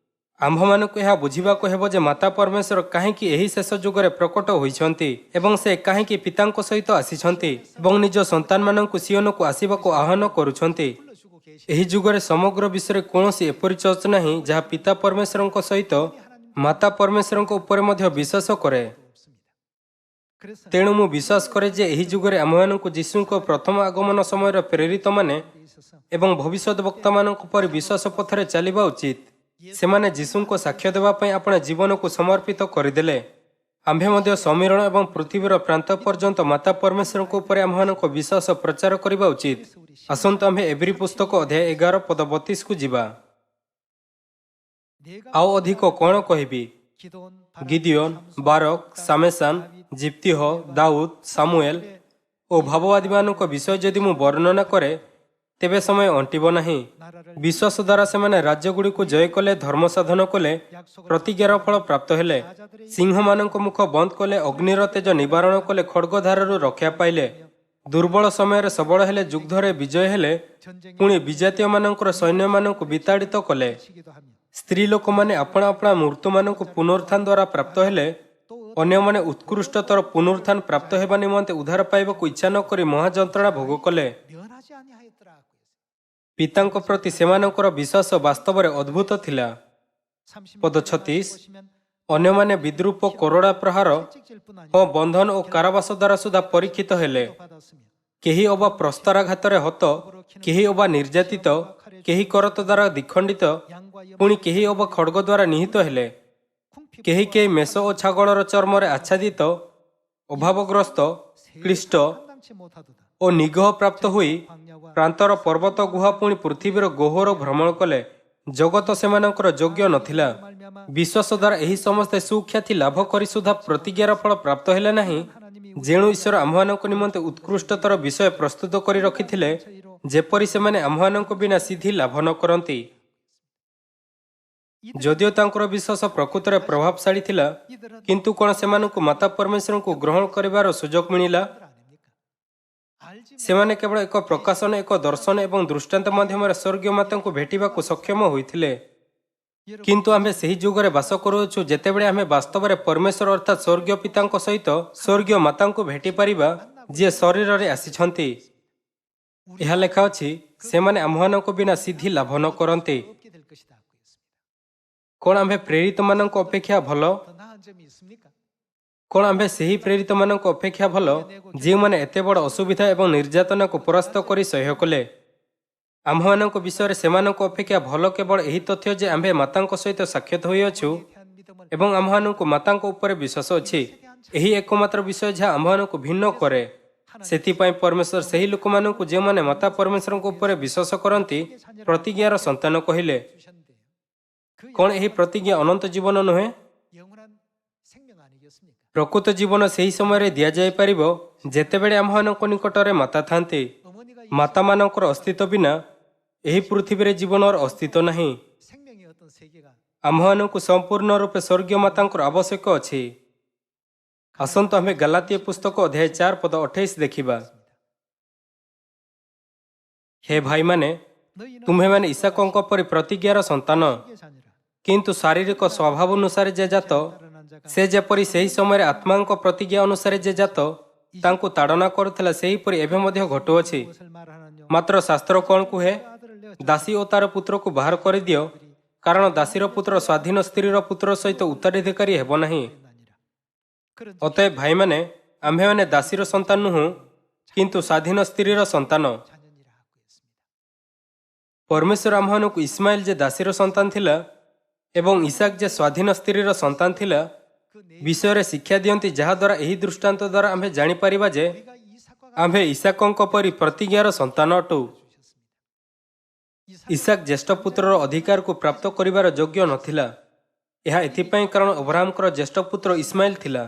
ଆମ୍ଭମାନଙ୍କୁ ଏହା ବୁଝିବାକୁ ହେବ ଯେ ମାତା ପରମେଶ୍ୱର କାହିଁକି ଏହି ଶେଷ ଯୁଗରେ ପ୍ରକଟ ହୋଇଛନ୍ତି ଏବଂ ସେ କାହିଁକି ପିତାଙ୍କ ସହିତ ଆସିଛନ୍ତି ଏବଂ ନିଜ ସନ୍ତାନମାନଙ୍କୁ ସିଓନକୁ ଆସିବାକୁ ଆହ୍ୱାନ କରୁଛନ୍ତି। 불러주고 계시 ଏହି ଯୁଗରେ ସମଗ୍ର ବିଶ୍ୱରେ କୌଣସି ଏପରି ଚର୍ଚ୍ଚ ନାହିଁ ଯାହା ପିତା ପରମେଶ୍ୱରଙ୍କ ସହିତ ମାତା ପରମେଶ୍ୱରଙ୍କ ଉପରେ ମଧ୍ୟ ବିଶ୍ୱାସ କରେ। 없습니다. 그래서 ତେଣୁ ମୁଁ ବିଶ୍ୱାସ କରେ ଯେ ଏହି ଯୁଗରେ ଆମମାନଙ୍କୁ ଯୀଶୁଙ୍କ ପ୍ରଥମ ଆଗମନ ସମୟର ପ୍ରେରିତମାନେ 돼 있어서 ଏବଂ ଭବିଷ୍ୟତ ବକ୍ତାମାନଙ୍କ ପରି ବିଶ୍ୱାସ ପଥରେ ଚାଲିବା ଉଚିତ। ସେମାନେ ଯୀଶୁଙ୍କ ସାକ୍ଷ୍ୟ ଦେବା ପାଇଁ ଆପଣ ଜୀବନକୁ ସମର୍ପିତ କରିଦେଲେ। ଆମ୍ଭେ ମଧ୍ୟ ସମୀରଣ ଏବଂ ପୃଥିବୀର ପ୍ରାନ୍ତ ପର୍ଯ୍ୟନ୍ତ ମାତା ପରମେଶ୍ୱରଙ୍କ ଉପରେ ଆମମାନଙ୍କ ବିଶ୍ୱାସ ପ୍ରଚାର କରିବା ଉଚିତ। ଆସନ୍ତୁ ଆମ୍ଭେ ଏବ୍ରୀ ପୁସ୍ତକ ଅଧ୍ୟାୟ 11 ପଦ 32କୁ ଯିବା। 내가 ଆଉ ଅଧିକ କ'ଣ କହିବି? 기도온 ଗିଦିଓନ, ବାରକ, ସାମେସାନ, ଜିପ୍ତିହ, ଦାଉଦ, ସାମୁଏଲ ଓ ଭାବବାଦୀମାନଙ୍କ ବିଷୟ ଯଦି ମୁଁ ବର୍ଣ୍ଣନା କରେ, ତେବେ ସମୟ ଅଣ୍ଟିବ ନାହିଁ। 나라를 ବିଶ୍ୱାସ ଦ୍ୱାରା ସେମାନେ ରାଜ୍ୟଗୁଡ଼ିକୁ ଜୟ କଲେ, ଧର୍ମ ସାଧନ କଲେ, ପ୍ରତିଜ୍ଞାର ଫଳ ପ୍ରାପ୍ତ ହେଲେ, ସିଂହମାନଙ୍କ ମୁଖ ବନ୍ଦ କଲେ, ଅଗ୍ନିର ତେଜ ନିବାରଣ କଲେ, ଖଡ୍ଗଧାରରୁ ରକ୍ଷା ପାଇଲେ, ଦୁର୍ବଳ ସମୟରେ ସବଳ ହେଲେ, ଯୁଦ୍ଧରେ ବିଜୟ ହେଲେ, 전쟁에 ପୁଣି ବିଜାତୀୟମାନଙ୍କର ସୈନ୍ୟମାନଙ୍କୁ ବିତାଡ଼ିତ କଲେ। 치기도 하며 ସ୍ତ୍ରୀ ଲୋକମାନେ ଆପଣା ଆପଣା ମୃତ୍ୟୁମାନଙ୍କୁ ପୁନରୁତ୍ଥାନ ଦ୍ୱାରା ପ୍ରାପ୍ତ ହେଲେ, ଅନ୍ୟମାନେ ଉତ୍କୃଷ୍ଟତର ପୁନରୁତ୍ଥାନ ପ୍ରାପ୍ତ ହେବା ନିମନ୍ତେ ଉଦ୍ଧାର ପାଇବାକୁ ଇଚ୍ଛା ନ କରି ମହାଯନ୍ତ୍ରଣା ଭୋଗ କଲେ। 면하지 아니하였더라고 했어요. ପିତାଙ୍କ ପ୍ରତି ସେମାନଙ୍କର ବିଶ୍ୱାସ ବାସ୍ତବରେ ଅଦ୍ଭୁତ ଥିଲା। 30 ପଦ 36। 보시면 ଅନ୍ୟମାନେ ବିଦ୍ରୂପ, କୋରଡ଼ା ପ୍ରହାର 찍질뿐 ଓ 아니라 ବନ୍ଧନ ଓ କାରାବାସ ଦ୍ୱାରା ସୁଦ୍ଧା ପରୀକ୍ଷିତ ହେଲେ। 받았으며 କେହି ଅବା ପ୍ରସ୍ତାରାଘାତରେ ହତ, କେହି ଅବା ନିର୍ଯାତିତ, କେହି କରତ ଦ୍ୱାରା ଦ୍ୱିଖଣ୍ଡିତ, 양과 ପୁଣି କେହି ଅବା ଖଡ୍ଗ ଦ୍ୱାରା ନିହିତ ହେଲେ। କେହି କେହି ମେଷ ଓ ଛାଗଳର ଚର୍ମରେ ଆଚ୍ଛାଦିତ, ଅଭାବଗ୍ରସ୍ତ, କ୍ଳିଷ୍ଟ 감당치 못하도다. ଓ ନିଗ୍ରହ ପ୍ରାପ୍ତ ହୋଇ ପ୍ରାନ୍ତର ପର୍ବତ ଗୁହା ପୁଣି ପୃଥିବୀର ଗୋହର ଭ୍ରମଣ କଲେ। ଜଗତ ସେମାନଙ୍କର ଯୋଗ୍ୟ ନଥିଲା। ବିଶ୍ୱାସ ଦ୍ୱାରା ଏହି ସମସ୍ତେ ସୁଖ୍ୟାତି ଲାଭ କରି ସୁଦ୍ଧା ପ୍ରତିଜ୍ଞାର ଫଳ ପ୍ରାପ୍ତ ହେଲେ ନାହିଁ, ଯେଣୁ ଈଶ୍ୱର ଆମ୍ଭମାନଙ୍କ ନିମନ୍ତେ ଉତ୍କୃଷ୍ଟତର ବିଷୟ ପ୍ରସ୍ତୁତ କରି ରଖିଥିଲେ, ଯେପରି ସେମାନେ ଆମ୍ଭମାନଙ୍କ ବିନା ସିଦ୍ଧି ଲାଭ ନ କରନ୍ତି। ଯଦିଓ ତାଙ୍କର ବିଶ୍ୱାସ ପ୍ରକୃତରେ ପ୍ରଭାବଶାଳୀ ଥିଲା, କିନ୍ତୁ କ'ଣ ସେମାନଙ୍କୁ ମାତା ପରମେଶ୍ୱରଙ୍କୁ ଗ୍ରହଣ କରିବାର ସୁଯୋଗ ମିଳିଲା? ସେମାନେ କେବଳ ଏକ ପ୍ରକାଶନ, ଏକ ଦର୍ଶନ ଏବଂ ଦୃଷ୍ଟାନ୍ତ ମାଧ୍ୟମରେ ସ୍ୱର୍ଗୀୟ ମାତାଙ୍କୁ ଭେଟିବାକୁ ସକ୍ଷମ ହୋଇଥିଲେ। କିନ୍ତୁ ଆମ୍ଭେ ସେହି ଯୁଗରେ ବାସ କରୁଅଛୁ ଯେତେବେଳେ ଆମ୍ଭେ ବାସ୍ତବରେ ପରମେଶ୍ୱର ଅର୍ଥାତ୍ ସ୍ୱର୍ଗୀୟ ପିତାଙ୍କ ସହିତ ସ୍ୱର୍ଗୀୟ ମାତାଙ୍କୁ ଭେଟିପାରିବା ଯିଏ ଶରୀରରେ ଆସିଛନ୍ତି। ଏହା ଲେଖା ଅଛି, ସେମାନେ ଆମ୍ଭମାନଙ୍କ ବିନା ସିଦ୍ଧି ଲାଭ ନ କରନ୍ତି। 없게 될 것이다 하고 있습니다. କ'ଣ ଆମ୍ଭେ ପ୍ରେରିତମାନଙ୍କ ଅପେକ୍ଷା ଭଲ? 더 나은 점이 있습니까? କ'ଣ ଆମ୍ଭେ ସେହି ପ୍ରେରିତମାନଙ୍କ ଅପେକ୍ଷା ଭଲ ଯେଉଁମାନେ ଏତେ ବଡ଼ ଅସୁବିଧା ଏବଂ ନିର୍ଯାତନାକୁ ପରାସ୍ତ କରି ସହ୍ୟ କଲେ? ଆମ୍ଭମାନଙ୍କ ବିଷୟରେ ସେମାନଙ୍କ ଅପେକ୍ଷା ଭଲ କେବଳ ଏହି ତଥ୍ୟ ଯେ ଆମ୍ଭେ ମାତାଙ୍କ ସହିତ ସାକ୍ଷାତ ହୋଇଅଛୁ 대한 믿음을 ଏବଂ ଆମ୍ଭମାନଙ୍କୁ ମାତାଙ୍କ ଉପରେ ବିଶ୍ୱାସ ଅଛି। ଏହି ଏକମାତ୍ର ବିଷୟ ଯାହା ଆମ୍ଭମାନଙ୍କୁ ଭିନ୍ନ କରେ। ସେଥିପାଇଁ ପରମେଶ୍ୱର ସେହି ଲୋକମାନଙ୍କୁ ଯେଉଁମାନେ ମାତା ପରମେଶ୍ୱରଙ୍କ ଉପରେ ବିଶ୍ୱାସ କରନ୍ତି ପ୍ରତିଜ୍ଞାର ସନ୍ତାନ କହିଲେ। 주셨는데요. 그 କ'ଣ ଏହି ପ୍ରତିଜ୍ଞା ଅନନ୍ତ ଜୀବନ ନୁହେଁ? 영원한 생명 아니겠습니까? ପ୍ରକୃତ ଜୀବନ ସେହି ସମୟରେ ଦିଆଯାଇପାରିବ ଯେତେବେଳେ ଆମ୍ଭମାନଙ୍କ ନିକଟରେ ମାତା ଥାନ୍ତି। 어머니가 이 ମାତାମାନଙ୍କର ଅସ୍ତିତ୍ୱ ବିନା ଏହି ପୃଥିବୀରେ ଜୀବନର ଅସ୍ତିତ୍ୱ ନାହିଁ। 생명의 어떤 세계가 ଆମ୍ଭମାନଙ୍କୁ ସମ୍ପୂର୍ଣ୍ଣ ରୂପେ ସ୍ୱର୍ଗୀୟ ମାତାଙ୍କର ଆବଶ୍ୟକ ଅଛି। ଆସନ୍ତୁ ଆମ୍ଭେ ଗାଲାତୀୟ ପୁସ୍ତକ ଅଧ୍ୟାୟ 4 ପଦ 28 ଦେଖିବା। ହେ ଭାଇମାନେ, 너희는 ତୁମ୍ଭେମାନେ ଇସାକଙ୍କ ପରି ପ୍ରତିଜ୍ଞାର ସନ୍ତାନ। 의 자녀라. କିନ୍ତୁ ଶାରୀରିକ ସ୍ୱଭାବ ଅନୁସାରେ ଯେ ଜାତ, ସେ ଯେପରି ସେହି ସମୟରେ ଆତ୍ମାଙ୍କ ପ୍ରତିଜ୍ଞା ଅନୁସାରେ ଯେ ଜାତ ତାଙ୍କୁ ତାଡ଼ନା କରୁଥିଲା ସେହିପରି ଏବେ ମଧ୍ୟ ଘଟୁଅଛି। 무엇을 말하느냐? ମାତ୍ର ଶାସ୍ତ୍ର କ'ଣ କୁହେ? 아들을 내어 ଦାସୀ ଓ ତାର ପୁତ୍ରକୁ ବାହାର କରିଦିଅ, କାରଣ ଦାସୀର ପୁତ୍ର ସ୍ୱାଧୀନ ସ୍ତ୍ରୀର ପୁତ୍ର ସହିତ ଉତ୍ତରାଧିକାରୀ ହେବ ନାହିଁ। 아니라. 그런 ଅତଏବ ଭାଇମାନେ, ଆମ୍ଭେମାନେ ଦାସୀର ସନ୍ତାନ ନୁହଁ, କିନ୍ତୁ ସ୍ୱାଧୀନ ସ୍ତ୍ରୀର ସନ୍ତାନ। 자녀니라 하고 있습니다. ପରମେଶ୍ୱର ଆମ୍ଭମାନଙ୍କୁ ଇସ୍ମାଇଲ ଯେ ଦାସୀର ସନ୍ତାନ ଥିଲା ଏବଂ ଇସାକ ଯେ ସ୍ୱାଧୀନ ସ୍ତ୍ରୀର ସନ୍ତାନ ଥିଲା 그네 ବିଷୟରେ ଶିକ୍ଷା ଦିଅନ୍ତି, ଯାହାଦ୍ୱାରା ଏହି ଦୃଷ୍ଟାନ୍ତ ଦ୍ୱାରା ଆମ୍ଭେ ଜାଣିପାରିବା ଯେ 우리가 이삭과 ଆମ୍ଭେ ଇସାକଙ୍କ ପରି ପ୍ରତିଜ୍ଞାର ସନ୍ତାନ ଅଟୁ। 이삭 ଇସାକ ଜ୍ୟେଷ୍ଠ ପୁତ୍ରର ଅଧିକାରକୁ ପ୍ରାପ୍ତ କରିବାର ଯୋଗ୍ୟ ନଥିଲା। ଏହା ଏଥିପାଇଁ କାରଣ ଅବ୍ରାହମଙ୍କର ଜ୍ୟେଷ୍ଠ ପୁତ୍ର ଇସ୍ମାଇଲ ଥିଲା।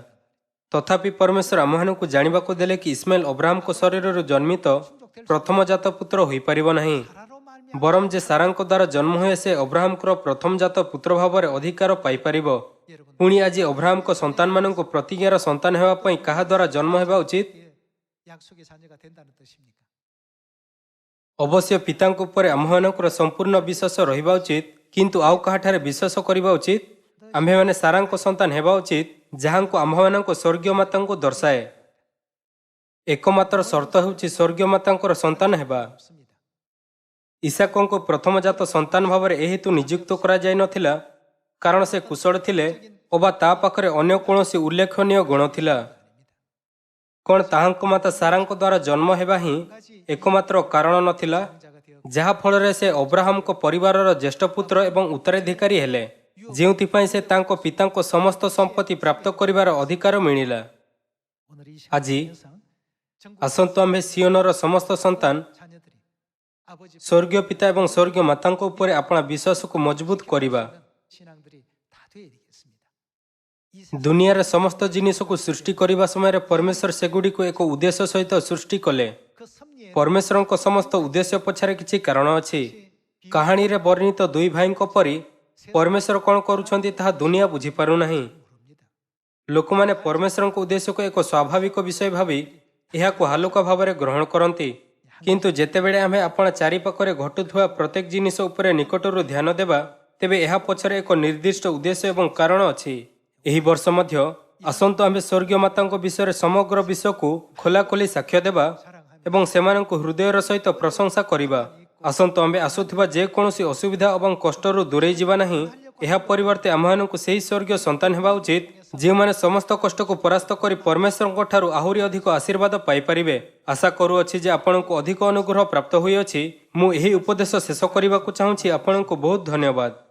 ତଥାପି ପରମେଶ୍ୱର ଆମ୍ଭମାନଙ୍କୁ ଜାଣିବାକୁ ଦେଲେ କି ଇସ୍ମାଇଲ ଅବ୍ରାହମଙ୍କ ଶରୀରରୁ ଜନ୍ମିତ ପ୍ରଥମଜାତ ପୁତ୍ର ହୋଇପାରିବ ନାହିଁ। 사라로 말미암아 ବରଂ ଯେ ସାରାଙ୍କ ଦ୍ୱାରା ଜନ୍ମ ହୁଏ ସେ ଅବ୍ରାହମଙ୍କର ପ୍ରଥମଜାତ ପୁତ୍ର ଭାବରେ ଅଧିକାର ପାଇପାରିବ। 여러분 ପୁଣି ଆଜି ଅବ୍ରାହମଙ୍କ ସନ୍ତାନମାନଙ୍କୁ ପ୍ରତିଜ୍ଞାର ସନ୍ତାନ ହେବା ପାଇଁ କାହା ଦ୍ୱାରା ଜନ୍ମ ହେବା ଉଚିତ? 약속의 자녀가 된다는 뜻입니까? ଅବଶ୍ୟ ପିତାଙ୍କ ଉପରେ ଆମ୍ଭମାନଙ୍କର ସମ୍ପୂର୍ଣ୍ଣ ବିଶ୍ୱାସ ରହିବା ଉଚିତ, କିନ୍ତୁ ଆଉ କାହାଠାରେ ବିଶ୍ୱାସ କରିବା ଉଚିତ? ଆମ୍ଭେମାନେ ସାରାଙ୍କ ସନ୍ତାନ ହେବା ଉଚିତ, ଯାହାଙ୍କୁ ଆମ୍ଭମାନଙ୍କ ସ୍ୱର୍ଗୀୟ ମାତାଙ୍କୁ ଦର୍ଶାଏ। ଏକମାତ୍ର ସର୍ତ୍ତ ହେଉଛି ସ୍ୱର୍ଗୀୟ ମାତାଙ୍କର ସନ୍ତାନ ହେବା। 없습니다. ଇସାକଙ୍କୁ ପ୍ରଥମଜାତ ସନ୍ତାନ ଭାବରେ ଏହେତୁ ନିଯୁକ୍ତ କରାଯାଇନଥିଲା କାରଣ ସେ କୁଶଳ ଥିଲେ ଅବା ତା ପାଖରେ ଅନ୍ୟ କୌଣସି ଉଲ୍ଲେଖନୀୟ ଗୁଣ ଥିଲା। କ'ଣ ତାହାଙ୍କ ମାତା ସାରାଙ୍କ ଦ୍ୱାରା ଜନ୍ମ ହେବା ହିଁ ଏକମାତ୍ର କାରଣ ନଥିଲା, ଯାହାଫଳରେ ସେ ଅବ୍ରାହମଙ୍କ ପରିବାରର ଜ୍ୟେଷ୍ଠ ପୁତ୍ର ଏବଂ ଉତ୍ତରାଧିକାରୀ ହେଲେ, ଯେଉଁଥିପାଇଁ ସେ ତାଙ୍କ ପିତାଙ୍କ ସମସ୍ତ ସମ୍ପତ୍ତି ପ୍ରାପ୍ତ କରିବାର ଅଧିକାର ମିଳିଲା। 오늘 이 ଆଜି 시간에서 전국 ଆସନ୍ତୁ ଆମ୍ଭେ ସିଓନର ସମସ୍ତ ସନ୍ତାନ 자녀들이 아버지 ସ୍ୱର୍ଗୀୟ ପିତା ଏବଂ ସ୍ୱର୍ଗୀୟ ମାତାଙ୍କ ଉପରେ ଆପଣା ବିଶ୍ୱାସକୁ ମଜବୁତ କରିବା। 신앙들이 다 되어야 되겠습니다. 이 ଦୁନିଆର ସମସ୍ତ ଜିନିଷକୁ ସୃଷ୍ଟି କରିବା ସମୟରେ ପରମେଶ୍ୱର ସେଗୁଡ଼ିକୁ ଏକ ଉଦ୍ଦେଶ୍ୟ ସହିତ ସୃଷ୍ଟି କଲେ। 그 섭리에 ପରମେଶ୍ୱରଙ୍କ ସମସ୍ତ ଉଦ୍ଦେଶ୍ୟ ପଛରେ କିଛି କାରଣ ଅଛି। କାହାଣୀରେ ବର୍ଣ୍ଣିତ ଦୁଇ ଭାଇଙ୍କ ପରି ପରମେଶ୍ୱର କ'ଣ କରୁଛନ୍ତି ତାହା ଦୁନିଆ ବୁଝିପାରୁନାହିଁ। 모릅니다. ଲୋକମାନେ ପରମେଶ୍ୱରଙ୍କ ଉଦ୍ଦେଶ୍ୟକୁ ଏକ ସ୍ୱାଭାବିକ ବିଷୟ ଭାବି ଏହାକୁ ହାଲୁକା ଭାବରେ ଗ୍ରହଣ କରନ୍ତି। କିନ୍ତୁ ଯେତେବେଳେ ଆମେ ଆପଣା ଚାରିପାଖରେ ଘଟୁଥିବା ପ୍ରତ୍ୟେକ ଜିନିଷ ଉପରେ ନିକଟରୁ ଧ୍ୟାନ ଦେବା, ତେବେ ଏହା ପଛରେ ଏକ ନିର୍ଦ୍ଦିଷ୍ଟ ଉଦ୍ଦେଶ୍ୟ ଏବଂ କାରଣ ଅଛି। ଏହି ବର୍ଷ ମଧ୍ୟ ଆସନ୍ତୁ ଆମ୍ଭେ ସ୍ୱର୍ଗୀୟ ମାତାଙ୍କ ବିଷୟରେ ସମଗ୍ର ବିଶ୍ୱକୁ ଖୋଲାଖୋଲି ସାକ୍ଷ୍ୟ ଦେବା ଏବଂ ସେମାନଙ୍କୁ ହୃଦୟର ସହିତ ପ୍ରଶଂସା କରିବା। ଆସନ୍ତୁ ଆମ୍ଭେ ଆସୁଥିବା ଯେକୌଣସି ଅସୁବିଧା ଏବଂ କଷ୍ଟରୁ ଦୂରେଇ ଯିବା ନାହିଁ। ଏହା ପରିବର୍ତ୍ତେ ଆମ୍ଭମାନଙ୍କୁ ସେହି ସ୍ୱର୍ଗୀୟ ସନ୍ତାନ ହେବା ଉଚିତ, ଯେଉଁମାନେ ସମସ୍ତ କଷ୍ଟକୁ ପରାସ୍ତ କରି ପରମେଶ୍ୱରଙ୍କ ଠାରୁ ଆହୁରି ଅଧିକ ଆଶୀର୍ବାଦ ପାଇପାରିବେ। ଆଶା କରୁଅଛି ଯେ ଆପଣଙ୍କୁ ଅଧିକ ଅନୁଗ୍ରହ ପ୍ରାପ୍ତ ହୋଇଅଛି। ମୁଁ ଏହି ଉପଦେଶ ଶେଷ କରିବାକୁ ଚାହୁଁଛି। ଆପଣଙ୍କୁ ବହୁତ ଧନ୍ୟବାଦ।